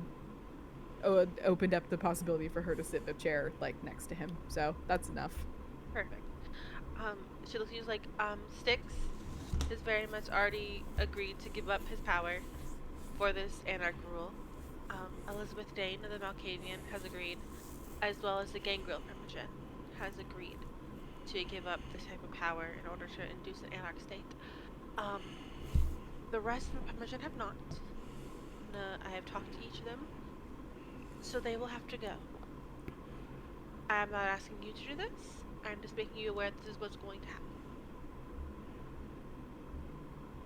[SPEAKER 4] opened up the possibility for her to sit in a chair like next to him. So that's enough.
[SPEAKER 2] Perfect. She looks at you like, Styx has very much already agreed to give up his power for this anarch rule. Elizabeth Dane of the Malkavian has agreed, as well as the Gangrel Primogen has agreed to give up this type of power in order to induce an anarch state. The rest of the Primogen have not. I have talked to each of them, so they will have to go. I am not asking you to do this. I'm just making you aware this is what's going to happen.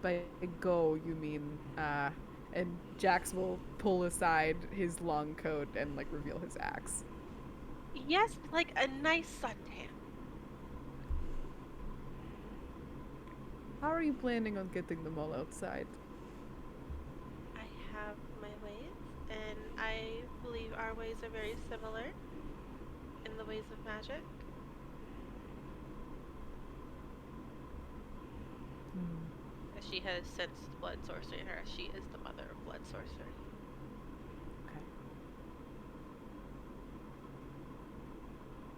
[SPEAKER 4] By go, you mean, and Jax will pull aside his long coat and like reveal his axe.
[SPEAKER 2] Yes, like a nice suntan.
[SPEAKER 4] How are you planning on getting them all outside?
[SPEAKER 2] I have my ways, and I believe our ways are very similar in the ways of magic. She has sensed blood sorcery in her. She is the mother of blood sorcery.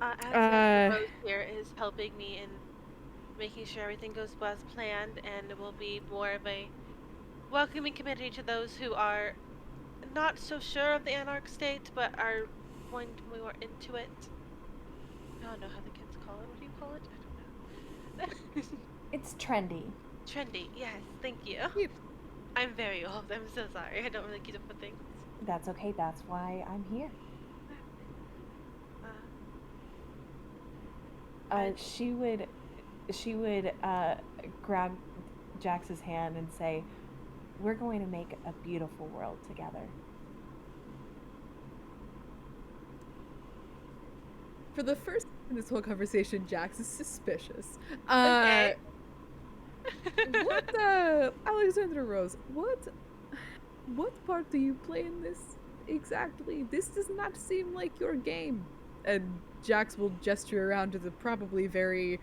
[SPEAKER 2] As Rose here is helping me in making sure everything goes well as planned, and it will be more of a welcoming community to those who are not so sure of the anarch state, but are going more into it. I don't know how the kids call it. What do you call it? I don't know.
[SPEAKER 3] It's trendy.
[SPEAKER 2] Trendy, yes, thank you.
[SPEAKER 4] Yep.
[SPEAKER 2] I'm very old. I'm so sorry. I don't really keep up with things.
[SPEAKER 3] That's okay. That's why I'm here. She would grab Jax's hand and say, "We're going to make a beautiful world together."
[SPEAKER 4] For the first In this whole conversation, Jax is suspicious.
[SPEAKER 2] Okay.
[SPEAKER 4] Alexandra Rose, what part do you play in this exactly? This does not seem like your game. And Jax will gesture around to the probably very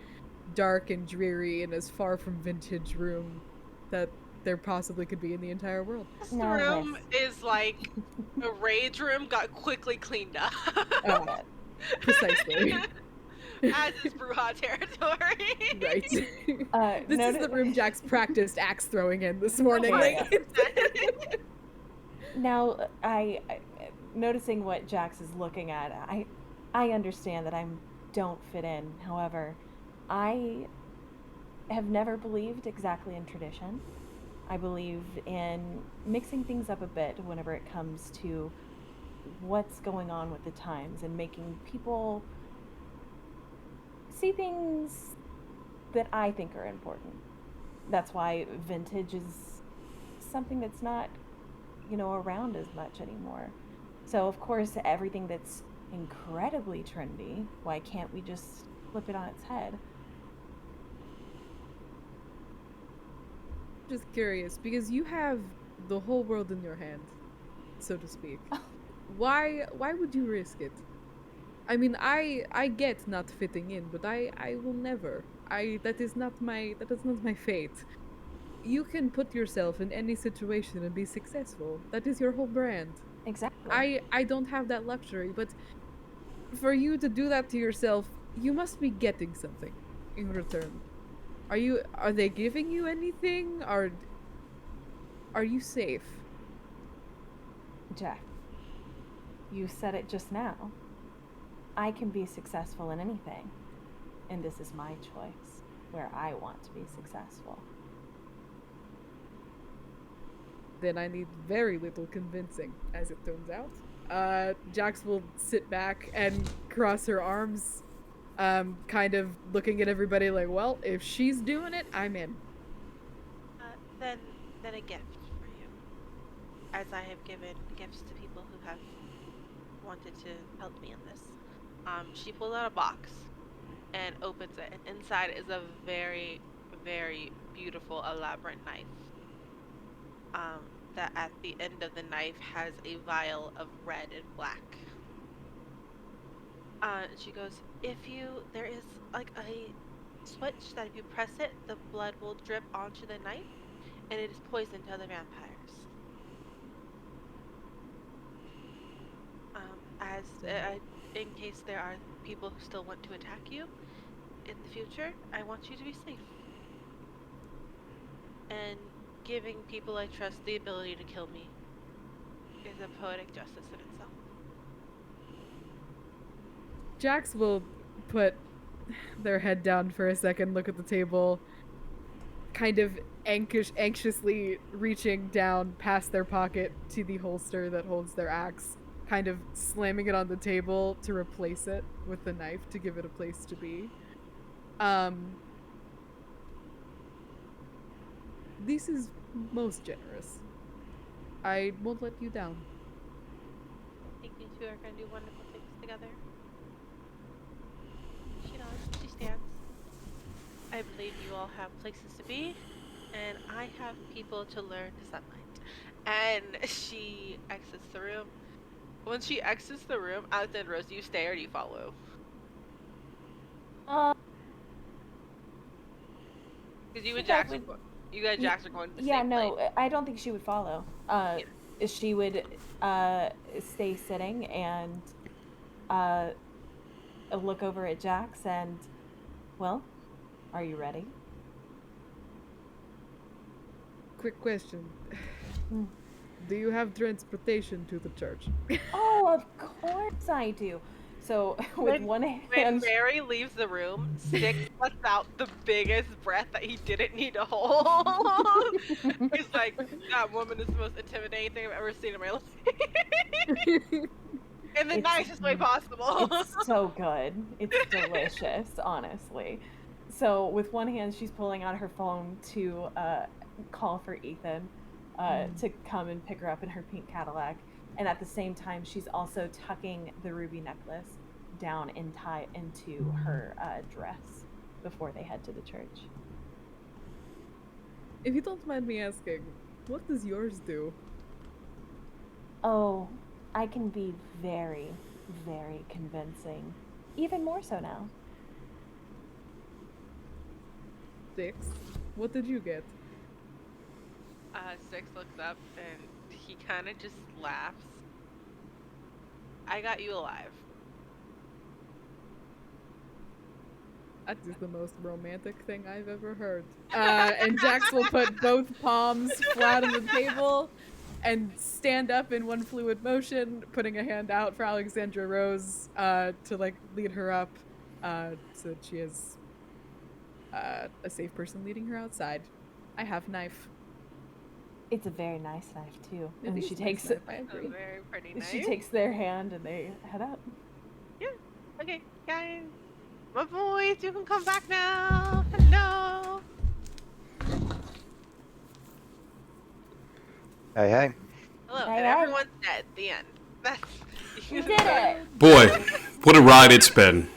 [SPEAKER 4] dark and dreary and as far from vintage room that there possibly could be in the entire world.
[SPEAKER 2] This
[SPEAKER 3] Now
[SPEAKER 2] room
[SPEAKER 3] this.
[SPEAKER 2] is like a rage room got quickly cleaned up.
[SPEAKER 4] Oh, precisely.
[SPEAKER 2] As is Bruja territory.
[SPEAKER 4] Right. This is
[SPEAKER 3] Notice-
[SPEAKER 4] the room Jax practiced axe throwing in this morning.
[SPEAKER 3] Yeah,
[SPEAKER 4] Like,
[SPEAKER 3] Now, I noticing what Jax is looking at, I understand that I don't fit in. However, I have never believed exactly in tradition. I believe in mixing things up a bit whenever it comes to what's going on with the times and making people see things that I think are important. That's why vintage is something that's not, around as much anymore. So, of course, everything that's incredibly trendy, why can't we just flip it on its head?
[SPEAKER 4] just curious because you have the whole world in your hand, so to speak. Why would you risk it? I mean, I get not fitting in, but I will never. That is not my fate. You can put yourself in any situation and be successful. That is your whole brand.
[SPEAKER 3] Exactly.
[SPEAKER 4] I don't have that luxury, but for you to do that to yourself, you must be getting something in return. Are they giving you anything? Are you safe?
[SPEAKER 3] Jack, you said it just now. I can be successful in anything, and this is my choice, where I want to be successful.
[SPEAKER 4] Then I need very little convincing, as it turns out. Jax will sit back and cross her arms, kind of looking at everybody like, well, if she's doing it, I'm in.
[SPEAKER 2] Then a gift for you, as I have given gifts to people who have wanted to help me in this. She pulls out a box and opens it, and inside is a very, very beautiful, elaborate knife. That at the end of the knife has a vial of red and black. She goes, there is like a switch that if you press it, the blood will drip onto the knife, and it is poison to other vampires. In case there are people who still want to attack you in the future, I want you to be safe. And giving people I trust the ability to kill me is a poetic justice in itself.
[SPEAKER 4] Jax will put their head down for a second, look at the table, kind of anxiously reaching down past their pocket to the holster that holds their axe, kind of slamming it on the table to replace it with the knife to give it a place to be. This is most generous. I won't let you down.
[SPEAKER 2] I think you two are going to do wonderful things together. She nods, she stands. I believe you all have places to be, and I have people to learn sunlight. And she exits the room. When she exits the room, Alexandra Rose, do you stay or do you follow? Because you and Jax are going to the
[SPEAKER 3] Yeah,
[SPEAKER 2] same
[SPEAKER 3] no,
[SPEAKER 2] place.
[SPEAKER 3] I don't think she would follow. She would stay sitting and look over at Jax and, well, are you ready?
[SPEAKER 4] Quick question. Do you have transportation to the church?
[SPEAKER 3] Oh, of course I do. So with one
[SPEAKER 2] When
[SPEAKER 3] hand,
[SPEAKER 2] Mary leaves the room, Six lets out the biggest breath that he didn't need to hold. He's like, that woman is the most intimidating thing I've ever seen in my life. In the nicest way possible.
[SPEAKER 3] It's so good. It's delicious, honestly. So with one hand, she's pulling out her phone to call for Ethan to come and pick her up in her pink Cadillac. And at the same time, she's also tucking the ruby necklace down and tie into her dress before they head to the church.
[SPEAKER 4] If you don't mind me asking, what does yours do?
[SPEAKER 3] Oh, I can be very, very convincing. Even more so now.
[SPEAKER 4] 6. What did you get?
[SPEAKER 2] Six looks up and he kind of just laughs. I got you alive.
[SPEAKER 4] That is the most romantic thing I've ever heard. And Jax will put both palms flat on the table and stand up in one fluid motion, putting a hand out for Alexandra Rose to like lead her up, so that she is a safe person leading her outside. I have knife.
[SPEAKER 3] It's a very nice knife too.
[SPEAKER 4] It
[SPEAKER 3] And
[SPEAKER 4] is
[SPEAKER 3] she
[SPEAKER 4] nice
[SPEAKER 3] takes
[SPEAKER 4] knife,
[SPEAKER 3] it.
[SPEAKER 4] I agree.
[SPEAKER 2] Very pretty nice.
[SPEAKER 3] She takes their hand and they head out.
[SPEAKER 2] Yeah. Okay, guys. My boys, you can come back now. Hello.
[SPEAKER 5] Hey, hey.
[SPEAKER 2] Hello.
[SPEAKER 3] Hey,
[SPEAKER 2] And
[SPEAKER 3] hey.
[SPEAKER 2] everyone's dead. The end. That's.
[SPEAKER 3] You did it!
[SPEAKER 1] Boy, what a ride it's been.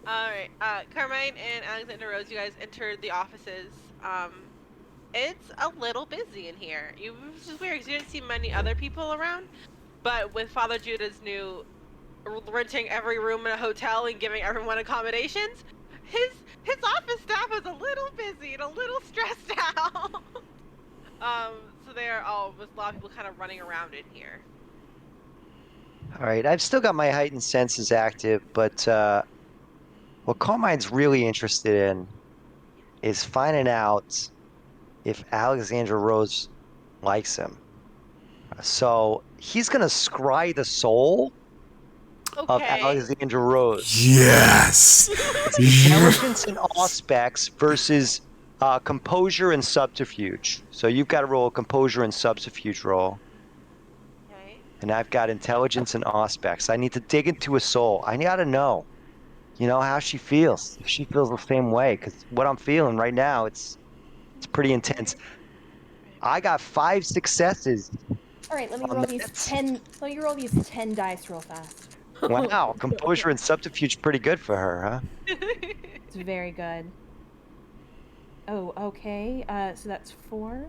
[SPEAKER 2] Alright, Carmine and Alexander Rose, you guys entered the offices. It's a little busy in here. Which is weird because you didn't see many other people around. But with Father Judah's new renting every room in a hotel and giving everyone accommodations, his office staff is a little busy and a little stressed out. So they're all with a lot of people kind of running around in here.
[SPEAKER 5] All right, I've still got my heightened senses active, but what Carmine's really interested in is finding out if Alexandra Rose likes him. So he's gonna scry the soul of
[SPEAKER 2] Okay.
[SPEAKER 5] Alexandra Rose.
[SPEAKER 1] Yes.
[SPEAKER 5] Intelligence and aspects versus composure and subterfuge. So you've got to roll a composure and subterfuge roll.
[SPEAKER 2] Okay.
[SPEAKER 5] And I've got intelligence and aspects. I need to dig into a soul. I gotta know, how she feels. If she feels the same way, because what I'm feeling right now, it's pretty intense. I got 5 successes.
[SPEAKER 3] All right, let me
[SPEAKER 5] on
[SPEAKER 3] roll
[SPEAKER 5] the
[SPEAKER 3] these
[SPEAKER 5] hits.
[SPEAKER 3] 10. Let me roll these 10 dice real fast.
[SPEAKER 5] Wow, composure and subterfuge pretty good for her, huh?
[SPEAKER 3] It's very good. Oh, okay. So that's 4,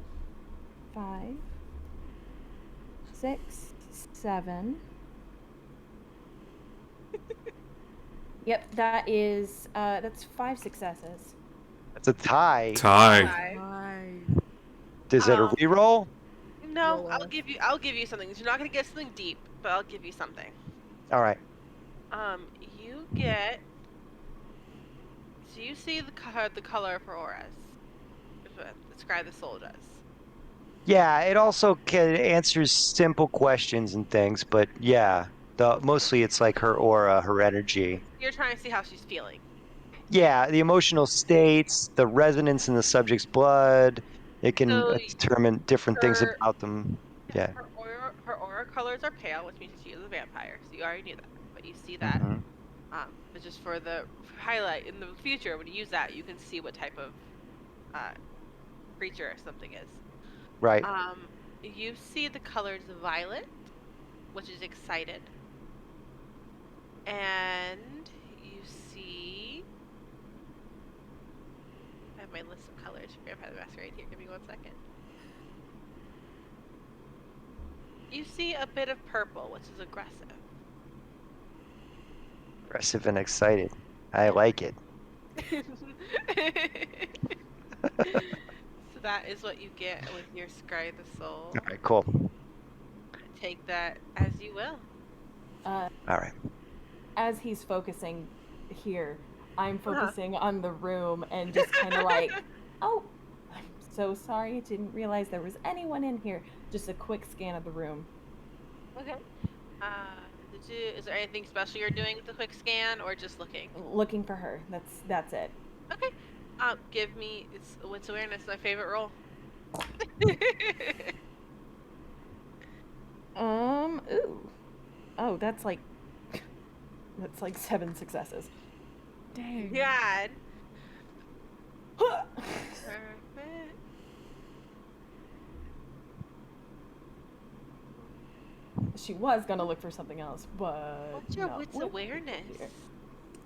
[SPEAKER 3] 5, 6, 7. Yep, that's 5 successes.
[SPEAKER 5] That's a tie.
[SPEAKER 1] Tie.
[SPEAKER 4] Fine.
[SPEAKER 5] Is it a reroll?
[SPEAKER 2] No,
[SPEAKER 4] Roll
[SPEAKER 2] I'll
[SPEAKER 4] off.
[SPEAKER 2] give you something. You're not gonna get something deep, but I'll give you something.
[SPEAKER 5] All right.
[SPEAKER 2] You get. So you see the color of her auras. Describe the soul does.
[SPEAKER 5] Yeah, it also answers simple questions and things, but yeah, mostly it's like her aura, her energy.
[SPEAKER 2] You're trying to see how she's feeling.
[SPEAKER 5] Yeah, the emotional states, the resonance in the subject's blood. It can
[SPEAKER 2] So
[SPEAKER 5] determine different things
[SPEAKER 2] her
[SPEAKER 5] about them. Yeah.
[SPEAKER 2] her aura colors are pale, which means that she is a vampire. So you already knew that, but you see that.
[SPEAKER 5] hmm
[SPEAKER 2] But just for the highlight in the future, when you use that, you can see what type of creature something is.
[SPEAKER 5] Right.
[SPEAKER 2] You see the colors violet, which is excited, and you see. I have my list of colors for Vampire the Masquerade here. Give me 1 second. You see a bit of purple, which is aggressive.
[SPEAKER 5] Aggressive and excited. I like it.
[SPEAKER 2] So that is what you get with your Scry the Soul.
[SPEAKER 5] All right, cool.
[SPEAKER 2] Take that as you will.
[SPEAKER 5] All right.
[SPEAKER 3] As he's focusing here, I'm focusing on the room and just kind of like, oh, I'm so sorry. Didn't realize there was anyone in here. Just a quick scan of the room.
[SPEAKER 2] Okay. Is there anything special you're doing with the quick scan, or just looking?
[SPEAKER 3] Looking for her. That's it.
[SPEAKER 2] Okay. Give me what's awareness? My favorite roll.
[SPEAKER 3] Ooh. Oh, that's like 7 successes.
[SPEAKER 4] Dang.
[SPEAKER 2] God. Perfect.
[SPEAKER 3] she was gonna look for something else, but
[SPEAKER 2] What's your
[SPEAKER 3] no.
[SPEAKER 2] wits
[SPEAKER 3] We're
[SPEAKER 2] awareness?
[SPEAKER 3] here.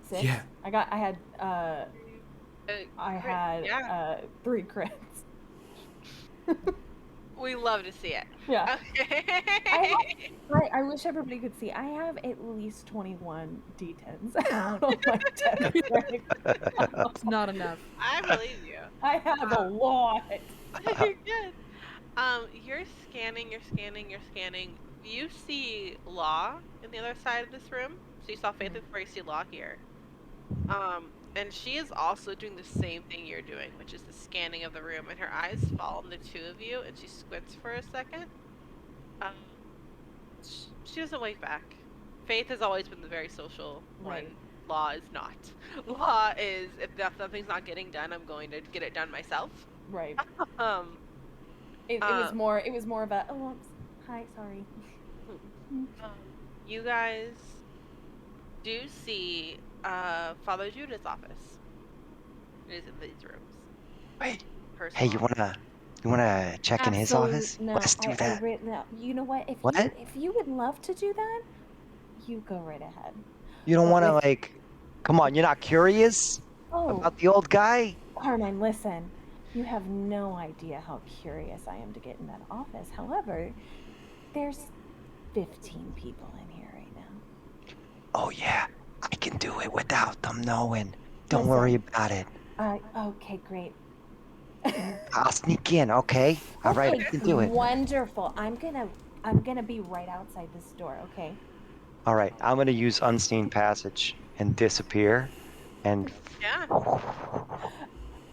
[SPEAKER 3] 6.
[SPEAKER 1] Yeah.
[SPEAKER 3] I had
[SPEAKER 2] Yeah.
[SPEAKER 3] 3 crits.
[SPEAKER 2] We love to see it.
[SPEAKER 3] Yeah.
[SPEAKER 2] Okay.
[SPEAKER 3] I wish everybody could see. I have at least 21 D10s out on my desk right now.
[SPEAKER 4] It's not enough.
[SPEAKER 2] I believe you.
[SPEAKER 3] I have a lot.
[SPEAKER 2] Good. You're scanning. You're scanning. You see Law in the other side of this room. So you saw Faith before you see Law here. And she is also doing the same thing you're doing, which is the scanning of the room. And her eyes fall on the two of you, and she squints for a second. She doesn't wave back. Faith has always been the very social one.
[SPEAKER 3] Right.
[SPEAKER 2] Law is not. Law is, if something's not getting done, I'm going to get it done myself.
[SPEAKER 3] Right.
[SPEAKER 2] Um,
[SPEAKER 3] It was more of a hi, sorry.
[SPEAKER 2] You guys do see Father Judah's office. It is in these rooms.
[SPEAKER 5] Wait.
[SPEAKER 2] First
[SPEAKER 5] Hey,
[SPEAKER 2] of
[SPEAKER 5] you
[SPEAKER 2] all.
[SPEAKER 5] wanna check in his office?
[SPEAKER 3] No,
[SPEAKER 5] Let's do that.
[SPEAKER 3] no. You know what?
[SPEAKER 5] What?
[SPEAKER 3] If you would love to do that, you go right ahead.
[SPEAKER 5] You don't
[SPEAKER 3] But
[SPEAKER 5] wanna
[SPEAKER 3] with-
[SPEAKER 5] come on, you're not curious
[SPEAKER 3] Oh,
[SPEAKER 5] about the old guy?
[SPEAKER 3] Carmine, listen. You have no idea how curious I am to get in that office. However, there's 15 people in here right now.
[SPEAKER 5] Oh yeah, I can do it without them knowing. Don't
[SPEAKER 3] Listen.
[SPEAKER 5] worry about it.
[SPEAKER 3] Okay, great.
[SPEAKER 5] I'll sneak in, okay? All right, I can do it.
[SPEAKER 3] Wonderful. I'm gonna be right outside this door, okay?
[SPEAKER 5] All right, I'm gonna use unseen passage and disappear, and
[SPEAKER 2] Yeah.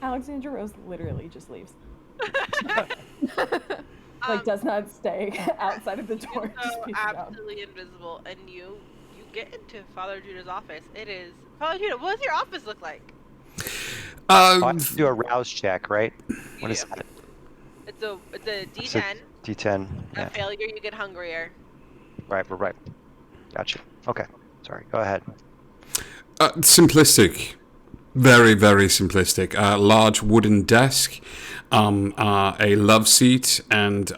[SPEAKER 3] Alexandra Rose literally just leaves. Like does not stay outside of the door.
[SPEAKER 2] You're
[SPEAKER 3] Just
[SPEAKER 2] so
[SPEAKER 3] pieces out.
[SPEAKER 2] absolutely invisible, and you get into Father Judah's office. It is Father Judah. What does your office look like?
[SPEAKER 5] I have to do a rouse check, right? What is
[SPEAKER 2] Yeah.
[SPEAKER 5] that?
[SPEAKER 2] It's a
[SPEAKER 5] It's a
[SPEAKER 2] D10.
[SPEAKER 5] D10.
[SPEAKER 2] A
[SPEAKER 5] Yeah.
[SPEAKER 2] failure, you get hungrier.
[SPEAKER 5] Right. Gotcha. Okay. Sorry. Go ahead.
[SPEAKER 1] Simplistic. Very, very simplistic. Large wooden desk, a love seat, and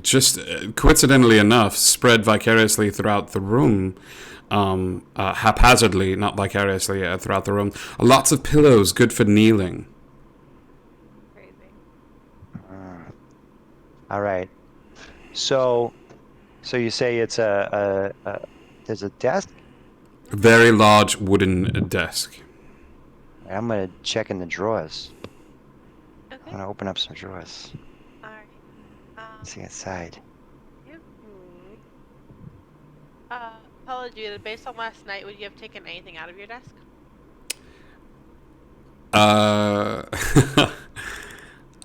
[SPEAKER 1] just coincidentally enough, spread vicariously throughout the room, haphazardly, not vicariously, throughout the room. Lots of pillows, good for kneeling.
[SPEAKER 2] Crazy.
[SPEAKER 5] All right. So you say it's there's a desk?
[SPEAKER 1] Very large wooden desk.
[SPEAKER 5] I'm gonna check in the drawers. I'm
[SPEAKER 2] Okay.
[SPEAKER 5] gonna open up some drawers.
[SPEAKER 2] All right.
[SPEAKER 5] See inside.
[SPEAKER 2] Yep. Father Judah, based on last night, would you have taken anything out of your desk?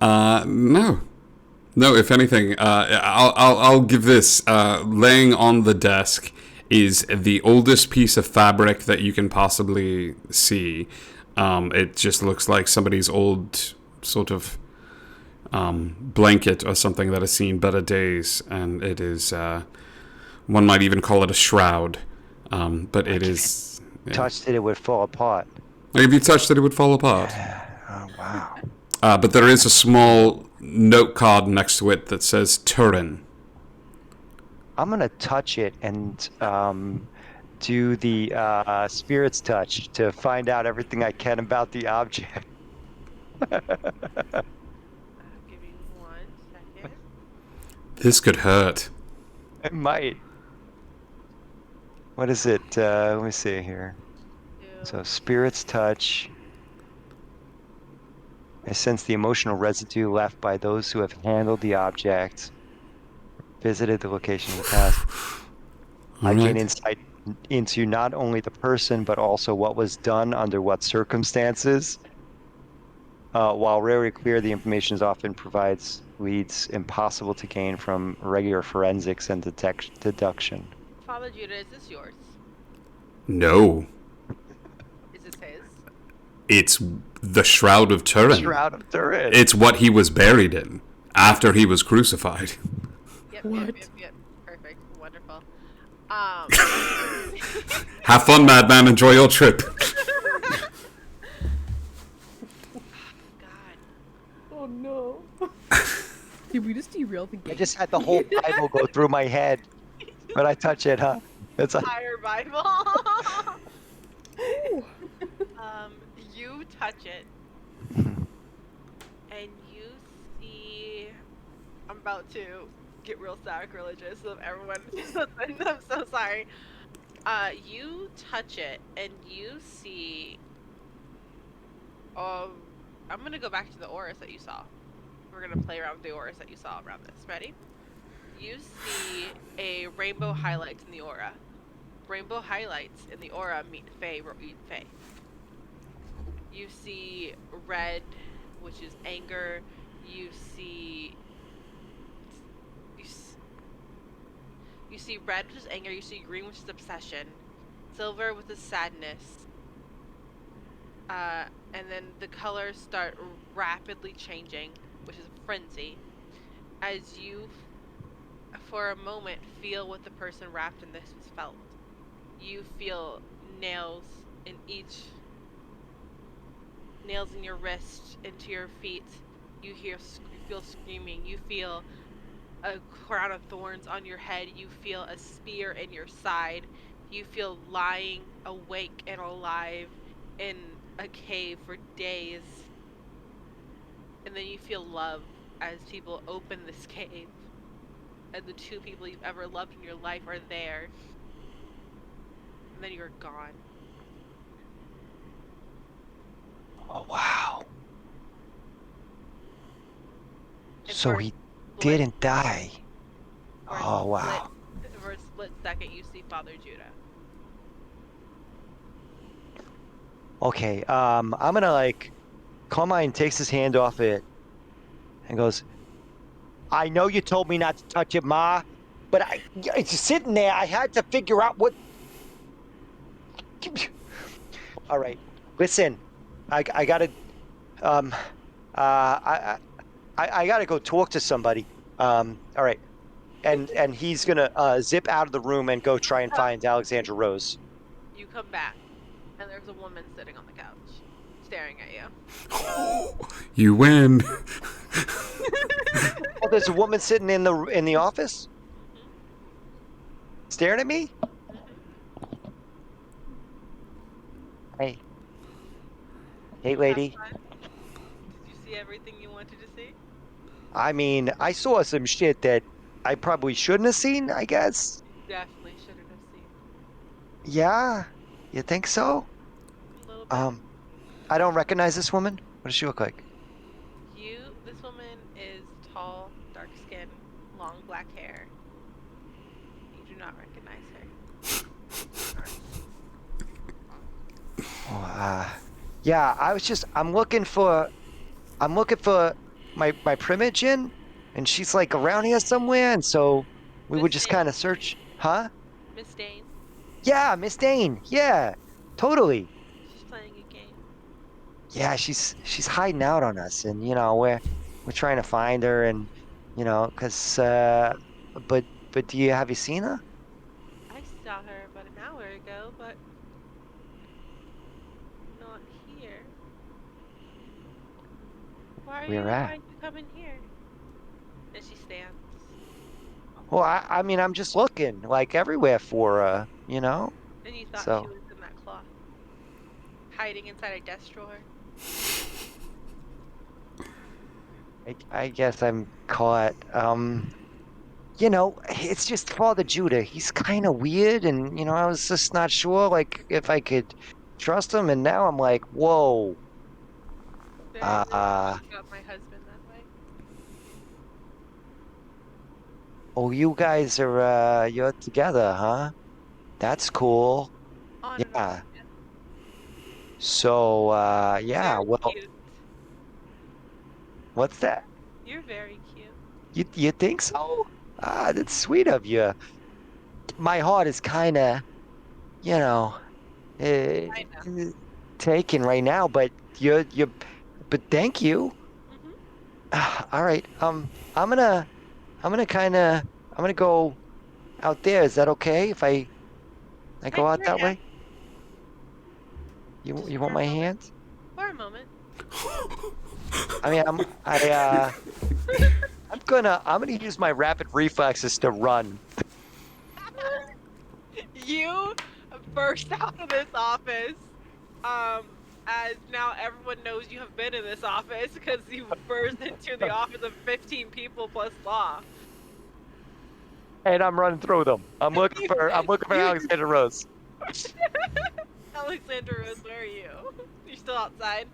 [SPEAKER 1] No. No, if anything, I'll give this. Laying on the desk is the oldest piece of fabric that you can possibly see. It just looks like somebody's old sort of blanket or something that has seen better days, and it is. One might even call it a shroud, but it is. Yeah.
[SPEAKER 5] Touched it would fall apart.
[SPEAKER 1] If you touched it, it would fall apart.
[SPEAKER 5] Oh wow.
[SPEAKER 1] But there is a small note card next to it that says Turin.
[SPEAKER 5] I'm gonna touch it and do the spirit's touch to find out everything I can about the object.
[SPEAKER 2] Give me 1 second.
[SPEAKER 1] This could hurt.
[SPEAKER 5] It might. What is it? Let me see here. So spirit's touch. I sense the emotional residue left by those who have handled the object, visited the location in the past. I gain insight into not only the person, but also what was done under what circumstances. While rarely clear, the information is often provides leads impossible to gain from regular forensics and deduction.
[SPEAKER 2] Father Judah, is this yours?
[SPEAKER 1] No.
[SPEAKER 2] Is this his?
[SPEAKER 1] It's the Shroud of Turin.
[SPEAKER 5] Shroud of Turin.
[SPEAKER 1] It's what he was buried in after he was crucified.
[SPEAKER 2] Yep.
[SPEAKER 4] What?
[SPEAKER 2] Yep. Perfect. Wonderful.
[SPEAKER 1] Have fun, madman. Enjoy your trip.
[SPEAKER 2] God.
[SPEAKER 3] Oh no.
[SPEAKER 4] Did we just derail the
[SPEAKER 5] I
[SPEAKER 4] game?
[SPEAKER 5] just had the whole Bible go through my head. But I touch it, huh? It's like,
[SPEAKER 2] Entire Bible.
[SPEAKER 4] Ooh.
[SPEAKER 2] You touch it, and you see. I'm about to get real sacrilegious of everyone. I'm so sorry. You touch it, and you see. I'm gonna go back to the auras that you saw. We're gonna play around with the auras that you saw around this. Ready? You see a rainbow highlights in the aura. Rainbow highlights in the aura mean Fae. You see red, which is anger. You see you see red, which is anger. You see green, which is obsession. Silver, which is sadness. And then the colors start rapidly changing, which is frenzy. As you, for a moment, feel what the person wrapped in this was felt. You feel nails in your wrist, into your feet. You feel screaming. You feel a crown of thorns on your head. You feel a spear in your side. You feel lying awake and alive in a cave for days. And then you feel love as people open this cave. And the two people you've ever loved in your life are there. And then you're gone.
[SPEAKER 5] oh wow.
[SPEAKER 2] And
[SPEAKER 5] So
[SPEAKER 2] for a
[SPEAKER 5] he
[SPEAKER 2] split-
[SPEAKER 5] didn't die.
[SPEAKER 2] for a
[SPEAKER 5] Oh wow.
[SPEAKER 2] For a split second, you see Father Judah.
[SPEAKER 5] Okay, I'm gonna like Carmine takes his hand off it and goes, I know you told me not to touch it, Ma, but it's sitting there. I had to figure out what. All right, listen, I gotta I gotta go talk to somebody. All right, and he's gonna zip out of the room and go try and find Alexandra Rose.
[SPEAKER 2] You come back, and there's a woman sitting on the couch, staring at you.
[SPEAKER 1] You win.
[SPEAKER 5] Oh, there's a woman sitting in the office, staring at me. Hey, hey, lady.
[SPEAKER 2] Have fun? Did you see everything you wanted to see?
[SPEAKER 5] I mean, I saw some shit that I probably shouldn't have seen, I guess.
[SPEAKER 2] Definitely shouldn't have seen.
[SPEAKER 5] Yeah, you think so?
[SPEAKER 2] A little bit.
[SPEAKER 5] I don't recognize this woman. What does she look like?
[SPEAKER 2] This woman is tall, dark skin, long black hair. You do not recognize her.
[SPEAKER 5] Oh, yeah, I'm looking for my Primogen, and she's like around here somewhere, and so we would just
[SPEAKER 2] Miss Dane?
[SPEAKER 5] kind of search, huh?
[SPEAKER 2] Miss Dane,
[SPEAKER 5] Yeah, Miss Dane. Yeah, totally.
[SPEAKER 2] she's playing a game.
[SPEAKER 5] Yeah, she's hiding out on us, and we're trying to find her, and because but have you seen her?
[SPEAKER 2] I saw her about an hour ago, but not here. Why
[SPEAKER 5] Where
[SPEAKER 2] are
[SPEAKER 5] at?
[SPEAKER 2] you coming here? And she stands.
[SPEAKER 5] Well, I mean, I'm just looking like everywhere for her,
[SPEAKER 2] And you thought
[SPEAKER 5] So
[SPEAKER 2] she was in that cloth, hiding inside a desk drawer.
[SPEAKER 5] I guess I'm caught. It's just Father Judah. He's kind of weird, and I was just not sure, like, if I could trust him. And now I'm like, whoa.
[SPEAKER 2] Very weird.
[SPEAKER 5] Uh,
[SPEAKER 2] You got my husband that way.
[SPEAKER 5] oh, you guys are you're together, huh? That's cool.
[SPEAKER 2] On and
[SPEAKER 5] Yeah.
[SPEAKER 2] off. Yeah.
[SPEAKER 5] So, yeah.
[SPEAKER 2] Very
[SPEAKER 5] Well,
[SPEAKER 2] cute.
[SPEAKER 5] what's that?
[SPEAKER 2] You're very cute.
[SPEAKER 5] You think so? That's sweet of you. My heart is kind of, you know, uh,
[SPEAKER 2] I know.
[SPEAKER 5] taken right now, but but thank you. All right. I'm gonna go out there. Is that okay if I go
[SPEAKER 2] Hey,
[SPEAKER 5] out that
[SPEAKER 2] yeah.
[SPEAKER 5] way? You
[SPEAKER 2] Just
[SPEAKER 5] you
[SPEAKER 2] for
[SPEAKER 5] want
[SPEAKER 2] a
[SPEAKER 5] my
[SPEAKER 2] moment.
[SPEAKER 5] hand?
[SPEAKER 2] For a moment.
[SPEAKER 5] I mean, I'm gonna use my rapid reflexes to run.
[SPEAKER 2] burst out of this office. As now everyone knows you have been in this office because you burst into the office of 15 people plus Law.
[SPEAKER 5] And I'm running through them. I'm looking for Alexander Rose.
[SPEAKER 2] Alexander Rose, where are you? You're still outside?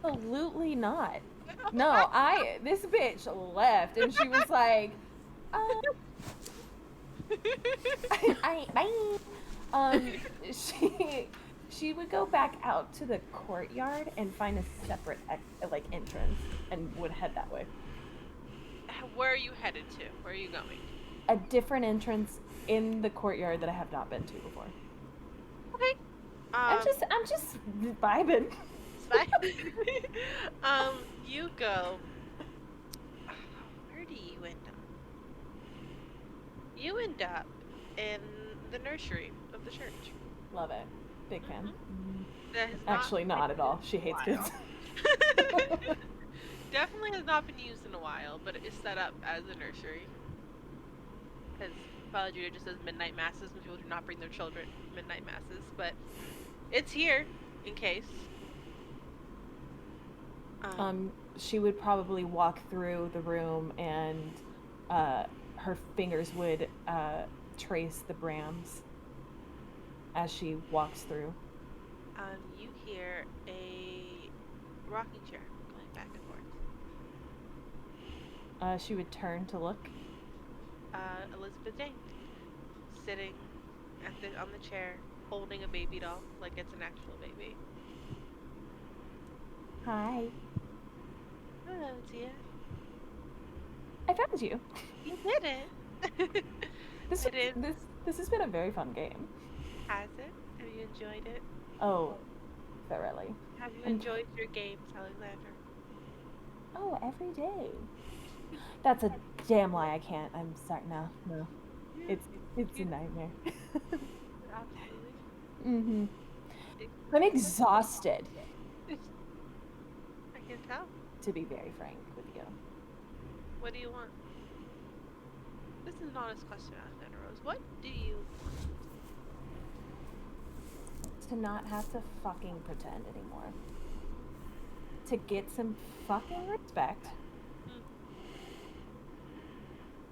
[SPEAKER 3] Absolutely not. No, this bitch left and she was like, bye. She would go back out to the courtyard and find a separate entrance and would head that way.
[SPEAKER 2] Where are you headed to? Where are you going?
[SPEAKER 3] A different entrance in the courtyard that I have not been to before.
[SPEAKER 2] Okay.
[SPEAKER 3] I'm just vibing.
[SPEAKER 2] You go. Where do you end up? You end up in the nursery of the church.
[SPEAKER 3] Love it. Big fan.
[SPEAKER 2] Actually,
[SPEAKER 3] not at all. She hates kids.
[SPEAKER 2] Definitely has not been used in a while, but it is set up as a nursery. Because Father Judah just does midnight masses when people do not bring their children midnight masses, but it's here in case.
[SPEAKER 3] She would probably walk through the room and her fingers would trace the brams as she walks through.
[SPEAKER 2] You hear a rocking chair going back and forth.
[SPEAKER 3] She would turn to look.
[SPEAKER 2] Elizabeth Jane, sitting on the chair, holding a baby doll like it's an actual baby.
[SPEAKER 3] Hi.
[SPEAKER 2] Hello, dear.
[SPEAKER 3] I found you.
[SPEAKER 2] You did it.
[SPEAKER 3] This has been a very fun game.
[SPEAKER 2] Has it? Have you enjoyed it?
[SPEAKER 3] Oh, thoroughly.
[SPEAKER 2] Have you enjoyed your games, Alexander?
[SPEAKER 3] Oh, every day. That's a damn lie. I can't. I'm sorry. No. It's a nightmare.
[SPEAKER 2] Absolutely.
[SPEAKER 3] Mm-hmm. I'm exhausted.
[SPEAKER 2] I can tell.
[SPEAKER 3] To be very frank with you.
[SPEAKER 2] What do you want? This is an honest question, Alexander Rose. What do you want?
[SPEAKER 3] To not have to fucking pretend anymore. To get some fucking respect.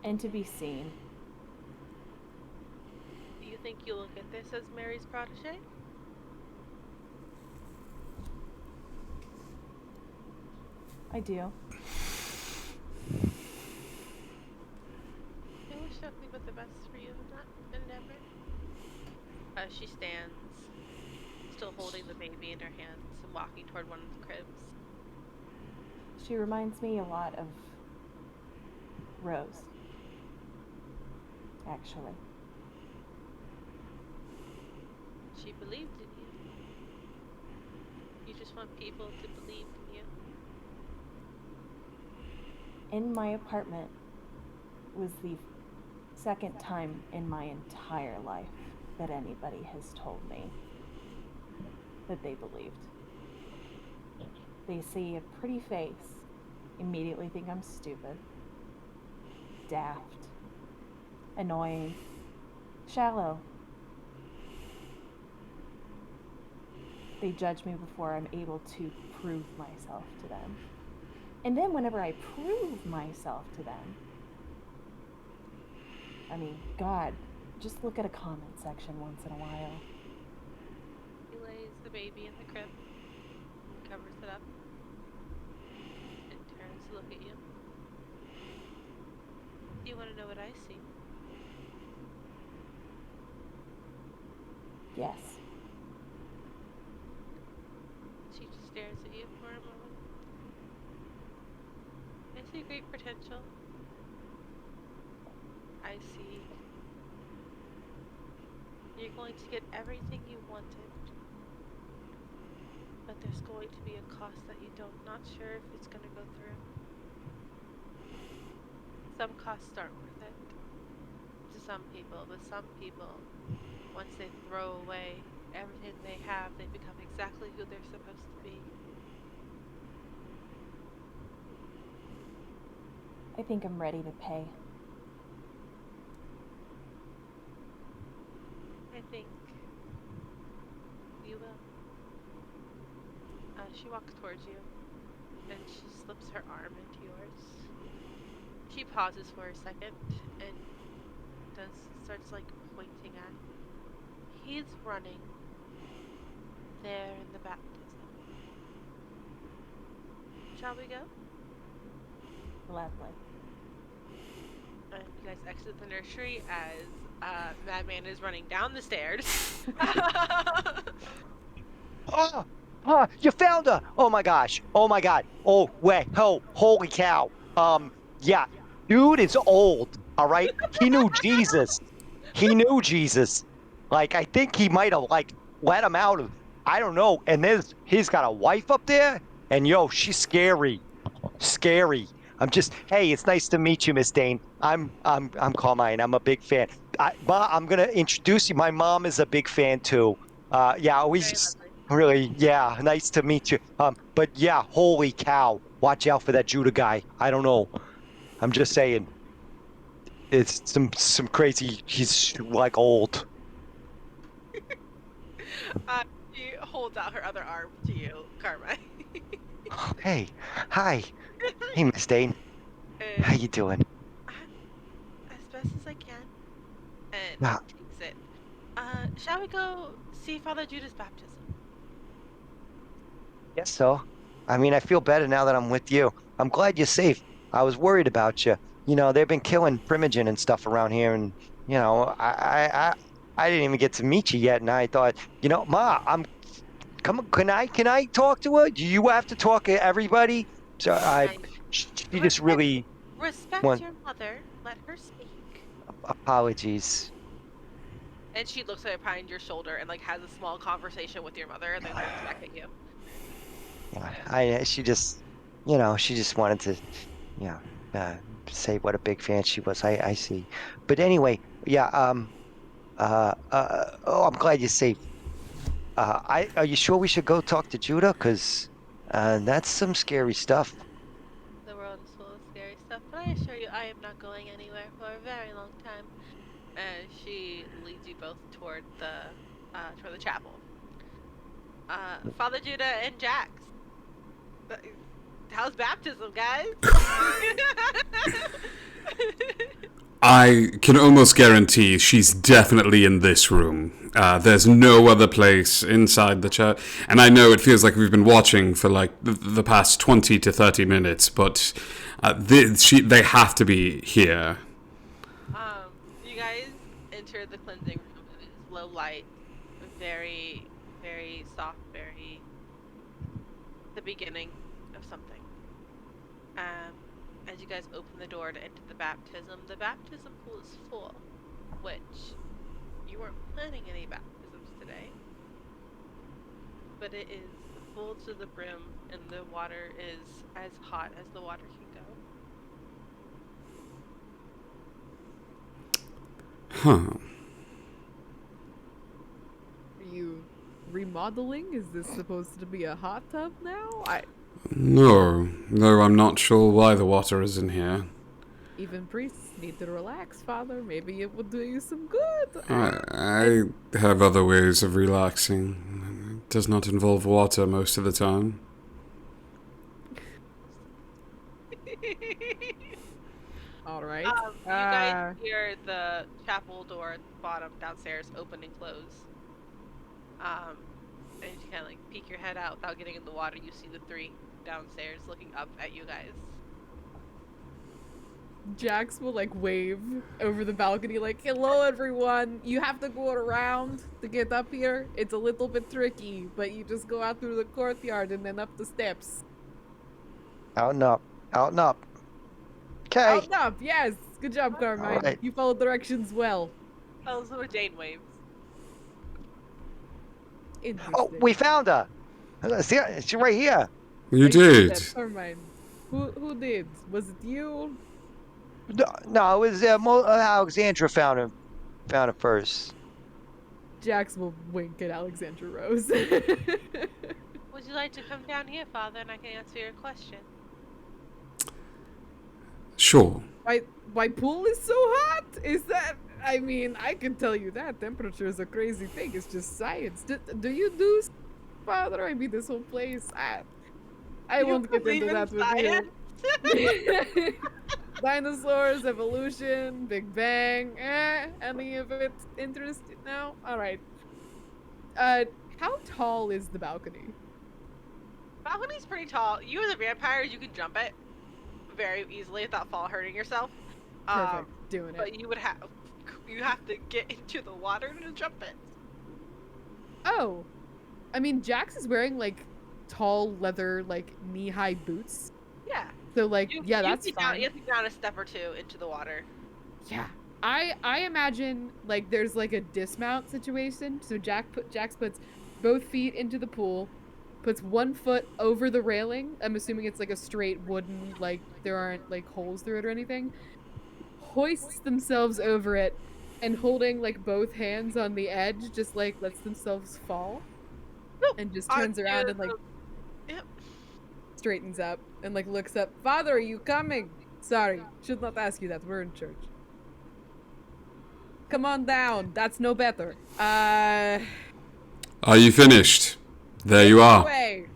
[SPEAKER 3] And to be seen.
[SPEAKER 2] Do you think you look at this as Mary's protege?
[SPEAKER 3] I do.
[SPEAKER 2] I wish nothing but the best for you in that endeavor. She stands, still holding the baby in her hands and walking toward one of the cribs.
[SPEAKER 3] She reminds me a lot of Rose. Actually.
[SPEAKER 2] She believed in you. You just want people to believe in you.
[SPEAKER 3] In my apartment was the second time in my entire life that anybody has told me that they believed. They see a pretty face, immediately think I'm stupid, daft, annoying, shallow. They judge me before I'm able to prove myself to them. And then whenever I prove myself to them, I mean, God, just look at a comment section once in a while.
[SPEAKER 2] He lays the baby in the crib, covers it up, and turns to look at you. Do you want to know what I see?
[SPEAKER 3] Yes.
[SPEAKER 2] She just stares at you for a moment. I see great potential. I see you're going to get everything you wanted, but there's going to be a cost that you don't, not sure if it's going to go through. Some costs aren't worth it to some people, but some people, once they throw away everything they have, they become exactly who they're supposed to be.
[SPEAKER 3] I think I'm ready to pay.
[SPEAKER 2] I think She walks towards you, and she slips her arm into yours. She pauses for a second, and starts like pointing at. He's running there in the baptism. Shall we go?
[SPEAKER 3] Gladly.
[SPEAKER 2] And you guys exit the nursery as Madman is running down the stairs.
[SPEAKER 5] Oh, you found her! Oh my gosh! Oh my god! Oh wait! Oh, holy cow! Yeah, dude is old. All right, he knew Jesus. He knew Jesus. Like, I think he might have like let him out of. I don't know. And he's got a wife up there, and yo, she's scary. Scary. Hey, it's nice to meet you, Miss Dane. I'm Carmine. I'm a big fan. I'm gonna introduce you. My mom is a big fan too. Yeah, we
[SPEAKER 2] Very
[SPEAKER 5] just
[SPEAKER 2] lovely.
[SPEAKER 5] really, yeah, nice to meet you. But yeah, holy cow, watch out for that Judah guy. I don't know. I'm just saying, it's some crazy. He's like old.
[SPEAKER 2] She holds out her other arm to you, Carmine.
[SPEAKER 5] Hey, hi, hey, Miss Dane. How
[SPEAKER 2] And
[SPEAKER 5] you doing?
[SPEAKER 2] as best as I can. And
[SPEAKER 5] Yeah.
[SPEAKER 2] he takes it. Shall we go see Father Judah's baptism?
[SPEAKER 5] Yes, so. I mean, I feel better now that I'm with you. I'm glad you're safe. I was worried about you. You know, they've been killing Primogen and stuff around here, and you know, I didn't even get to meet you yet, and I thought, Ma, come on, can I talk to her? Do you have to talk to everybody? So
[SPEAKER 2] I
[SPEAKER 5] she just
[SPEAKER 2] respect
[SPEAKER 5] really
[SPEAKER 2] respect
[SPEAKER 5] want
[SPEAKER 2] your mother. Let her speak.
[SPEAKER 5] apologies.
[SPEAKER 2] And she looks at behind your shoulder and like has a small conversation with your mother, and then looks back at you.
[SPEAKER 5] She just, she just wanted to, you know, say what a big fan she was. I see. But anyway, yeah. Oh, I'm glad you're safe. Are you sure we should go talk to Judah? Cause, that's some scary stuff.
[SPEAKER 2] The world is full of scary stuff, but I assure you, I am not going anywhere for a very long time. And she leads you both toward the chapel. Father Judah and Jax. How's baptism, guys?
[SPEAKER 1] I can almost guarantee she's definitely in this room. There's no other place inside the church. And I know it feels like we've been watching for like the past 20 to 30 minutes, but they have to be here.
[SPEAKER 2] You guys enter the cleansing room. It is low light, very, very soft, very the beginning of something. As you guys open the door to enter the baptism pool is full, which you weren't planning any baptisms today, but it is full to the brim, and the water is as hot as the water can go.
[SPEAKER 1] Huh.
[SPEAKER 4] Are you remodeling? Is this supposed to be a hot tub now?
[SPEAKER 1] No, I'm not sure why the water is in here.
[SPEAKER 4] Even priests need to relax, Father. Maybe it will do you some good.
[SPEAKER 1] I have other ways of relaxing. It does not involve water most of the time.
[SPEAKER 4] All right.
[SPEAKER 2] You guys hear the chapel door at the bottom downstairs open and close. And you kind of like peek your head out without getting in the water. You see the three downstairs looking up at you guys.
[SPEAKER 4] Jax will like wave over the balcony like, hello everyone, you have to go around to get up here. It's a little bit tricky, but you just go out through the courtyard and then up the steps.
[SPEAKER 5] Out and up. Out and up. Okay.
[SPEAKER 4] Out and up, yes. Good job, Carmine.
[SPEAKER 5] Right.
[SPEAKER 4] You followed directions well.
[SPEAKER 2] Also, Jane waves.
[SPEAKER 4] Interesting.
[SPEAKER 5] Oh, we found her. See, she's right here.
[SPEAKER 1] You
[SPEAKER 4] I see
[SPEAKER 1] did.
[SPEAKER 4] that, Carmine. Who did? Was it you?
[SPEAKER 5] No, it was Alexandra found him. Found it first.
[SPEAKER 4] Jax will wink at Alexandra Rose.
[SPEAKER 2] Would you like to come down here, Father, and I can answer your question?
[SPEAKER 1] Sure.
[SPEAKER 4] Why pool is so hot? Is that? I mean, I can tell you that temperature is a crazy thing. It's just science. Do you do Father, I mean, this whole place. I
[SPEAKER 2] You
[SPEAKER 4] won't get
[SPEAKER 2] believe
[SPEAKER 4] into
[SPEAKER 2] in
[SPEAKER 4] that with
[SPEAKER 2] science?
[SPEAKER 4] you. Dinosaurs, evolution, Big Bang. Any of it interesting? No? Alright. Uh, how tall is the balcony?
[SPEAKER 2] Balcony's pretty tall. You as a vampire, you can jump it very easily without hurting yourself.
[SPEAKER 4] Perfect. Doing it.
[SPEAKER 2] But you have to get into the water to jump it.
[SPEAKER 4] Oh. I mean, Jax is wearing, like, tall leather, like, knee-high boots.
[SPEAKER 2] Yeah.
[SPEAKER 4] So, like, yeah, that's fine.
[SPEAKER 2] You have to get down a step or two into the water.
[SPEAKER 4] Yeah. I imagine, like, there's, like, a dismount situation. So Jax puts both feet into the pool, puts one foot over the railing. I'm assuming it's, like, a straight wooden, like, there aren't, like, holes through it or anything. Hoists themselves over it, and holding, like, both hands on the edge, just, like, lets themselves fall. And just turns around and, like,
[SPEAKER 2] Yep.
[SPEAKER 4] straightens up and, like, looks up. Father, are you coming? Sorry, should not ask you that. We're in church. Come on down. That's no better.
[SPEAKER 1] Are you finished? There you are.
[SPEAKER 4] Away.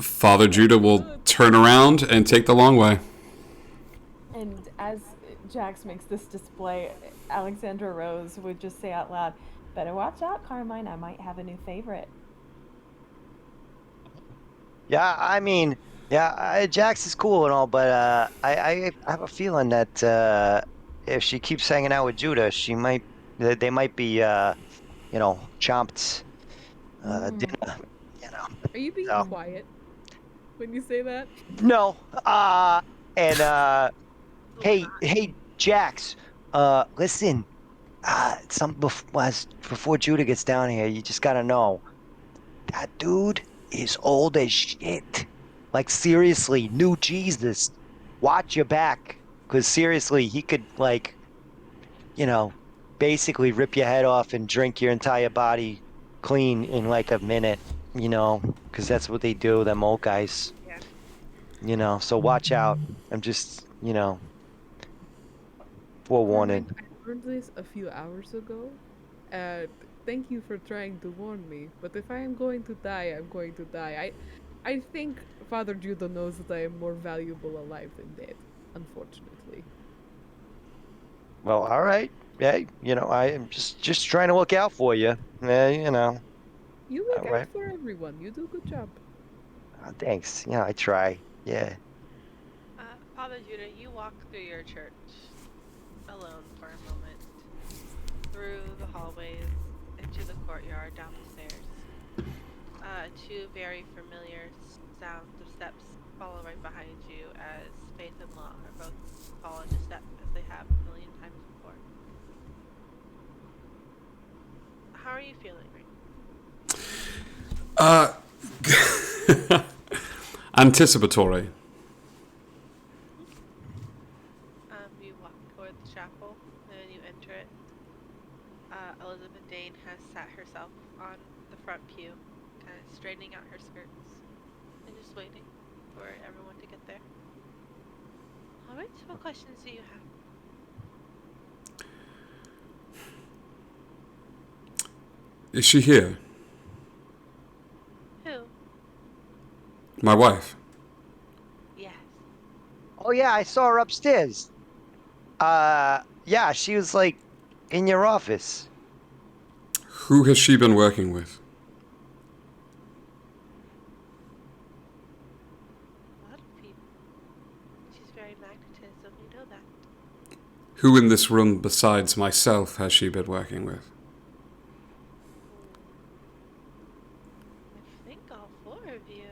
[SPEAKER 1] Father Judah will turn around and take the long way.
[SPEAKER 3] And as Jax makes this display, Alexandra Rose would just say out loud, "Better watch out, Carmine. I might have a new favorite."
[SPEAKER 5] Yeah, I mean, yeah, Jax is cool and all, but I have a feeling that if she keeps hanging out with Judah, they might be chomped dinner.
[SPEAKER 4] Are you being
[SPEAKER 5] So.
[SPEAKER 4] quiet when you say that?
[SPEAKER 5] No. Hey, Jax. Listen. Before Judah gets down here, you just gotta know that dude is old as shit. Like seriously, new Jesus. Watch your back, because seriously, he could basically rip your head off and drink your entire body clean in like a minute. Because that's what they do, them old guys.
[SPEAKER 2] Yeah.
[SPEAKER 5] So watch out. I'm just, forewarning.
[SPEAKER 4] Carmine, I learned this a few hours ago. Uh, Thank you for trying to warn me. But if I am going to die, I'm going to die. I think Father Judah knows that I am more valuable alive than dead, unfortunately.
[SPEAKER 5] Well, all right. Hey, I am just trying to look out for you.
[SPEAKER 4] You look
[SPEAKER 5] All
[SPEAKER 4] out
[SPEAKER 5] right.
[SPEAKER 4] for everyone. You do a good job.
[SPEAKER 5] Thanks. Yeah, I try. Yeah.
[SPEAKER 2] Father Judah, you walk through your church alone for a moment, through the hallways, into the courtyard, down the stairs. Two very familiar sounds of steps follow right behind you as Faith and Law are both following a step as they have a million times before. How are you feeling right now?
[SPEAKER 1] Anticipatory.
[SPEAKER 2] You walk toward the chapel, and you enter it. Elizabeth Dane has sat herself on the front pew, kind of straightening out her skirts, and just waiting for everyone to get there. Alright, so what questions do you have?
[SPEAKER 1] Is she here?
[SPEAKER 2] Who?
[SPEAKER 1] My wife.
[SPEAKER 2] Yes.
[SPEAKER 5] Oh yeah, I saw her upstairs. Yeah, she was like in your office.
[SPEAKER 1] Who has she been working with?
[SPEAKER 2] A lot of people. She's very magnetism, you know that.
[SPEAKER 1] Who in this room besides myself has she been working with?
[SPEAKER 2] I think all four of you,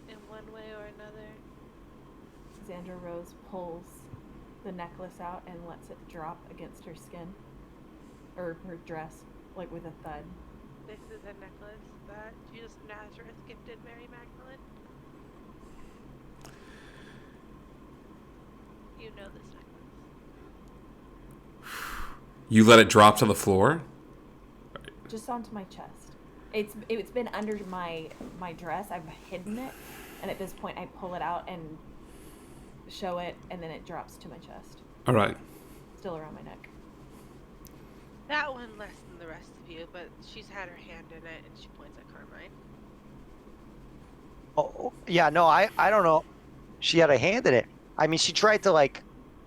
[SPEAKER 2] in one way or another.
[SPEAKER 3] Alexandra Rose pulls the necklace out and lets it drop against her skin. Or her dress, like with a thud.
[SPEAKER 2] This is a necklace that Jesus of Nazareth gifted Mary Magdalene. You know this necklace.
[SPEAKER 1] You let it drop to the floor?
[SPEAKER 3] Just onto my chest. It's been under my dress. I've hidden it, and at this point I pull it out and show it, and then it drops to my chest.
[SPEAKER 1] All right.
[SPEAKER 3] Still around my neck.
[SPEAKER 2] That one less than the rest of you, but she's had her hand in it, and she points at Carmine.
[SPEAKER 5] Oh, yeah, no, I don't know. She had a hand in it. I mean, she tried to like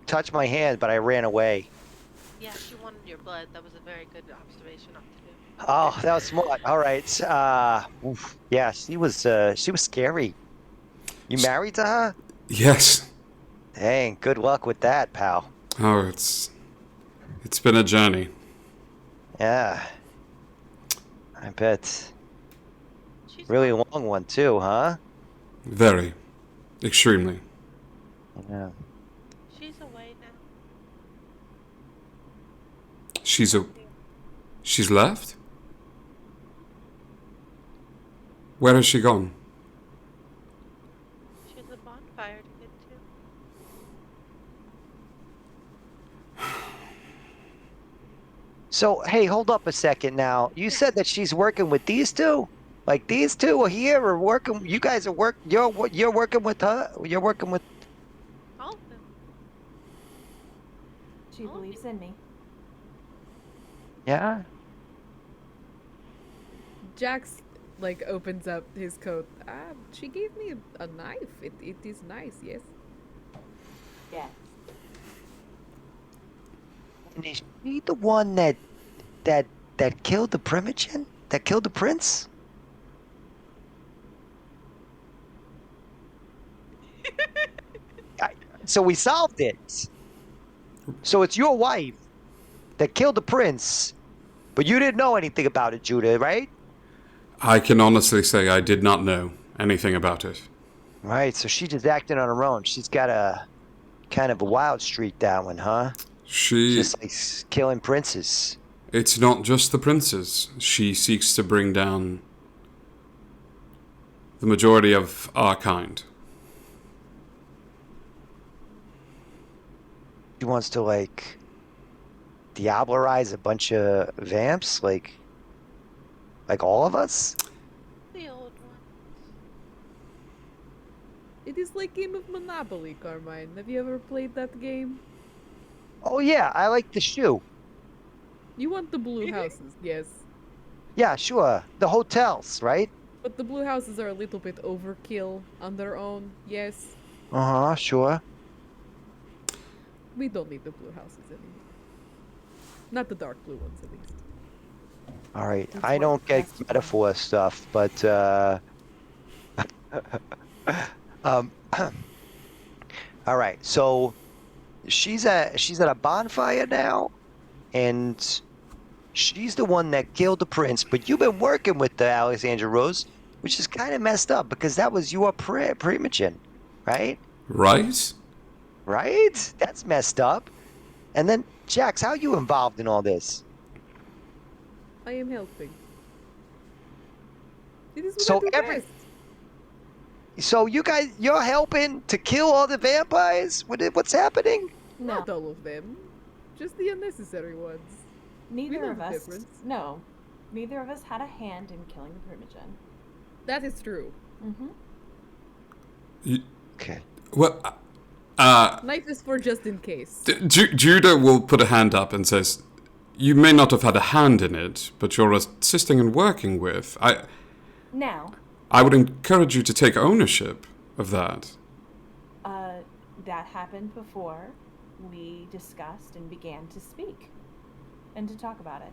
[SPEAKER 5] touch my hand, but I ran away.
[SPEAKER 2] Yeah, she wanted your blood. That was a very good observation not to do.
[SPEAKER 5] Oh, that was smart. All right. Yeah, she was scary. You married to her?
[SPEAKER 1] Yes.
[SPEAKER 5] Dang, good luck with that, pal.
[SPEAKER 1] Oh, it's been a journey.
[SPEAKER 5] Yeah, I bet.
[SPEAKER 2] She's
[SPEAKER 5] Really
[SPEAKER 2] gone.
[SPEAKER 5] long one too, huh?
[SPEAKER 1] Very. Extremely.
[SPEAKER 5] Yeah.
[SPEAKER 2] She's away now.
[SPEAKER 1] She's left? Where has she gone?
[SPEAKER 2] She has a bonfire to get to.
[SPEAKER 5] So, hey, hold up a second now. You said that she's working with these two? Like these two are here or working, you guys are you're working with her? You're working with
[SPEAKER 2] All of them.
[SPEAKER 3] She
[SPEAKER 2] Oh,
[SPEAKER 3] believes in me.
[SPEAKER 5] Yeah?
[SPEAKER 4] Jax like opens up his coat. She gave me a knife. It is nice, yes.
[SPEAKER 3] Yes.
[SPEAKER 5] And is she the one that killed the primogen? That killed the prince? So we solved it. So it's your wife that killed the prince, but you didn't know anything about it, Judah, right?
[SPEAKER 1] I can honestly say I did not know anything about it.
[SPEAKER 5] Right, so she just acting on her own. She's got a kind of a wild streak, that one, huh?
[SPEAKER 1] She.
[SPEAKER 5] Just like killing princes.
[SPEAKER 1] It's not just the princes. She seeks to bring down the majority of our kind.
[SPEAKER 5] She wants to like diablerize a bunch of vamps, like all of us.
[SPEAKER 2] The old one.
[SPEAKER 4] It is like game of Monopoly, Carmine. Have you ever played that game?
[SPEAKER 5] Oh yeah, I like the shoe.
[SPEAKER 4] You want the blue houses, yes.
[SPEAKER 5] Yeah, sure. The hotels, right?
[SPEAKER 4] But the blue houses are a little bit overkill on their own, yes.
[SPEAKER 5] Uh-huh, sure.
[SPEAKER 4] We don't need the blue houses anymore. Not the dark blue ones, at least.
[SPEAKER 5] All right.
[SPEAKER 3] That's
[SPEAKER 5] I
[SPEAKER 3] what
[SPEAKER 5] don't get
[SPEAKER 3] best
[SPEAKER 5] metaphor stuff, but um all right. So she's at a bonfire now, and she's the one that killed the prince, but you've been working with the Alexandra Rose, which is kind of messed up because that was your primogen, right?
[SPEAKER 1] Right?
[SPEAKER 5] Right? That's messed up. And then, Jax, how are you involved in all this?
[SPEAKER 4] I am helping. It is what
[SPEAKER 5] So
[SPEAKER 4] I do
[SPEAKER 5] every-
[SPEAKER 4] best.
[SPEAKER 5] So you guys, you're helping to kill all the vampires? What's happening?
[SPEAKER 3] No,
[SPEAKER 4] Not all of them. Just the unnecessary ones.
[SPEAKER 3] neither
[SPEAKER 4] know
[SPEAKER 3] of
[SPEAKER 4] the
[SPEAKER 3] us.
[SPEAKER 4] difference.
[SPEAKER 3] No, neither of us had a hand in killing the primogen.
[SPEAKER 4] That is true.
[SPEAKER 3] Mm-hmm.
[SPEAKER 1] You,
[SPEAKER 5] Okay.
[SPEAKER 1] well,
[SPEAKER 4] Knife is for just in case.
[SPEAKER 1] Judah will put a hand up and says, "You may not have had a hand in it, but you're assisting and working with.
[SPEAKER 3] Now,
[SPEAKER 1] I would encourage you to take ownership of that."
[SPEAKER 3] that happened before we discussed and began to speak and to talk about it.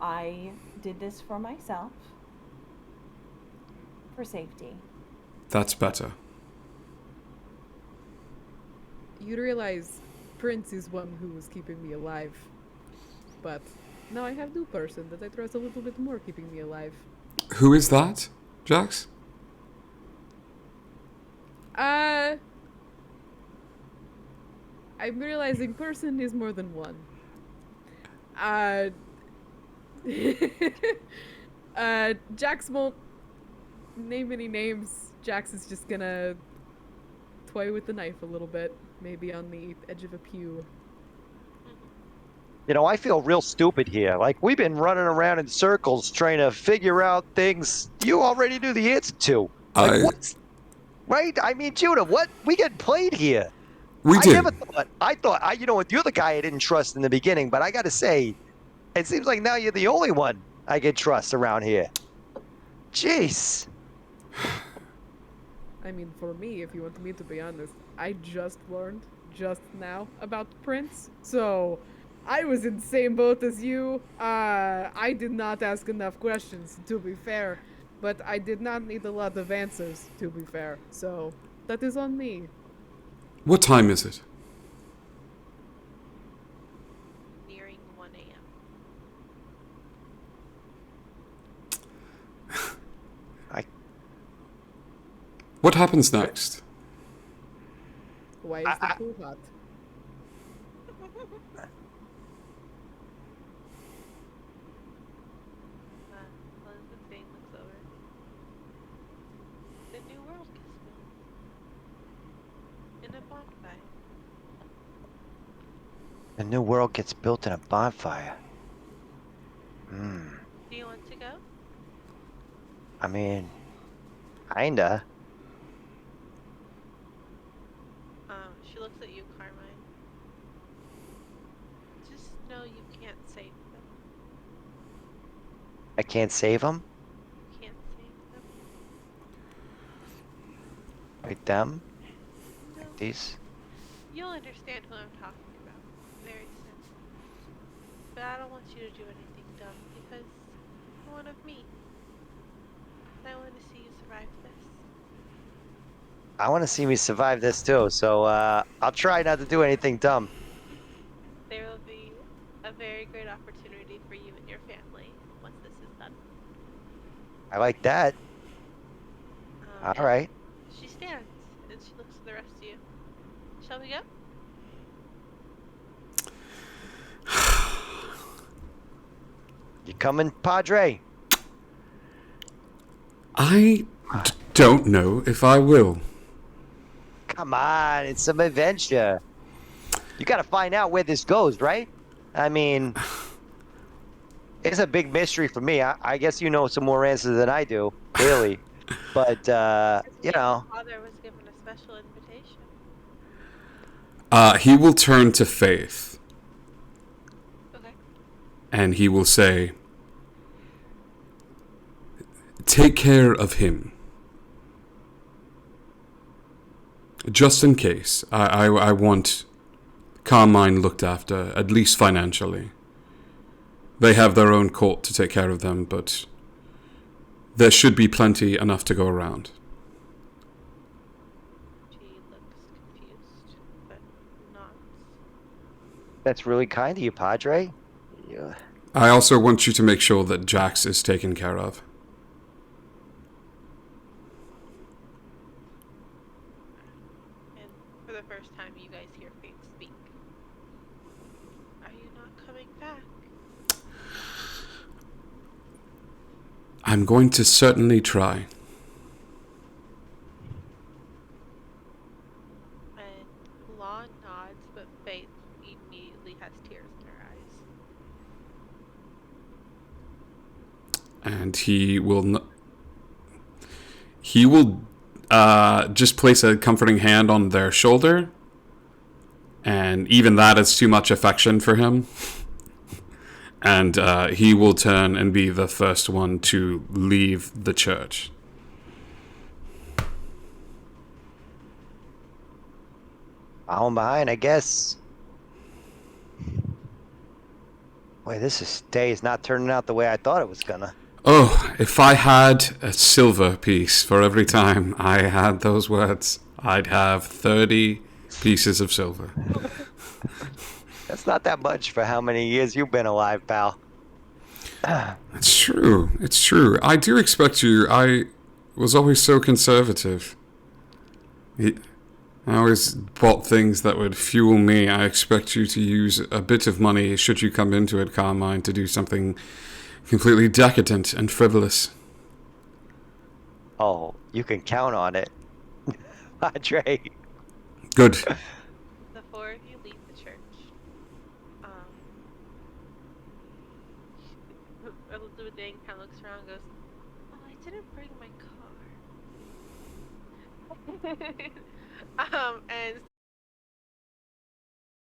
[SPEAKER 3] I did this for myself, for safety.
[SPEAKER 1] That's better.
[SPEAKER 4] You realize Prince is one who was keeping me alive. But now I have new person that I trust a little bit more keeping me alive.
[SPEAKER 1] Who is that, Jax?
[SPEAKER 4] I'm realizing person is more than one. Jax won't name any names. Jax is just gonna toy with the knife a little bit, maybe on the edge of a pew.
[SPEAKER 5] You know, I feel real stupid here. Like, we've been running around in circles trying to figure out things you already knew the answer to. Like,
[SPEAKER 1] I-
[SPEAKER 5] what's... Right? I mean, Judah, what? We get played here.
[SPEAKER 1] We
[SPEAKER 5] I
[SPEAKER 1] did.
[SPEAKER 5] never thought. I thought, you know what? You're the guy I didn't trust in the beginning, but I got to say, it seems like now you're the only one I can trust around here. Jeez.
[SPEAKER 4] I mean, for me, if you want me to be honest, I just learned just now about Prince, so I was in the same boat as you. I did not ask enough questions, to be fair, but I did not need a lot of answers, to be fair. So that is on me.
[SPEAKER 1] What time is it?
[SPEAKER 2] Nearing 1 a.m.
[SPEAKER 1] What happens next?
[SPEAKER 4] Why is the pool hot?
[SPEAKER 2] Elizabeth Vane looks over. The new world gets built. In a bonfire.
[SPEAKER 5] The new world gets built in a bonfire. Hmm.
[SPEAKER 2] Do you want to go?
[SPEAKER 5] I mean, kinda.
[SPEAKER 2] She looks at you, Carmine. Just know you can't save them.
[SPEAKER 5] I can't save them.
[SPEAKER 2] Can't save them.
[SPEAKER 5] Like them.
[SPEAKER 2] No.
[SPEAKER 5] Like these.
[SPEAKER 2] You'll understand who I'm talking about very soon. But I don't want you to do anything dumb because you're one of me. I want to see you survive this.
[SPEAKER 5] I want to see me survive this too, so I'll try not to do anything dumb.
[SPEAKER 2] There will be a very great opportunity for you and your family once this is done.
[SPEAKER 5] I like that. All
[SPEAKER 2] And
[SPEAKER 5] right.
[SPEAKER 2] She stands and she looks at the rest of you. Shall we go?
[SPEAKER 5] You coming, Padre?
[SPEAKER 1] I don't know if I will.
[SPEAKER 5] Come on, it's some adventure. You got to find out where this goes, right? I mean, it's a big mystery for me. I guess you know some more answers than I do, clearly. But, you know.
[SPEAKER 2] My father was given a special invitation.
[SPEAKER 1] He will turn to Faith
[SPEAKER 2] Okay.
[SPEAKER 1] and he will say, "Take care of him. Just in case. I want Carmine looked after, at least financially. They have their own court to take care of them, but there should be plenty enough to go around."
[SPEAKER 2] She looks confused, but nods.
[SPEAKER 5] That's really kind of you, Padre. Yeah.
[SPEAKER 1] I also want you to make sure that Jax is taken care of.
[SPEAKER 2] And for the first time, you guys hear Faith speak. Are you not coming back?
[SPEAKER 1] I'm going to certainly try.
[SPEAKER 2] And Law nods, but Faith immediately has tears in her eyes.
[SPEAKER 1] And he will just place a comforting hand on their shoulder, and even that is too much affection for him. And he will turn and be the first one to leave the church.
[SPEAKER 5] Following behind, I guess. Boy, day is not turning out the way I thought it was gonna.
[SPEAKER 1] Oh, if I had a silver piece for every time I had those words, I'd have 30 pieces of silver.
[SPEAKER 5] That's not that much for how many years you've been alive, pal.
[SPEAKER 1] It's true. It's true. I do expect you. I was always so conservative. I always bought things that would fuel me. I expect you to use a bit of money, should you come into it, Carmine, to do something completely decadent and frivolous.
[SPEAKER 5] Oh, you can count on it, Padre.
[SPEAKER 1] Good.
[SPEAKER 2] The four of you leave the church. Elizabeth Dane kind of looks around and goes, "Oh, I didn't bring my car." And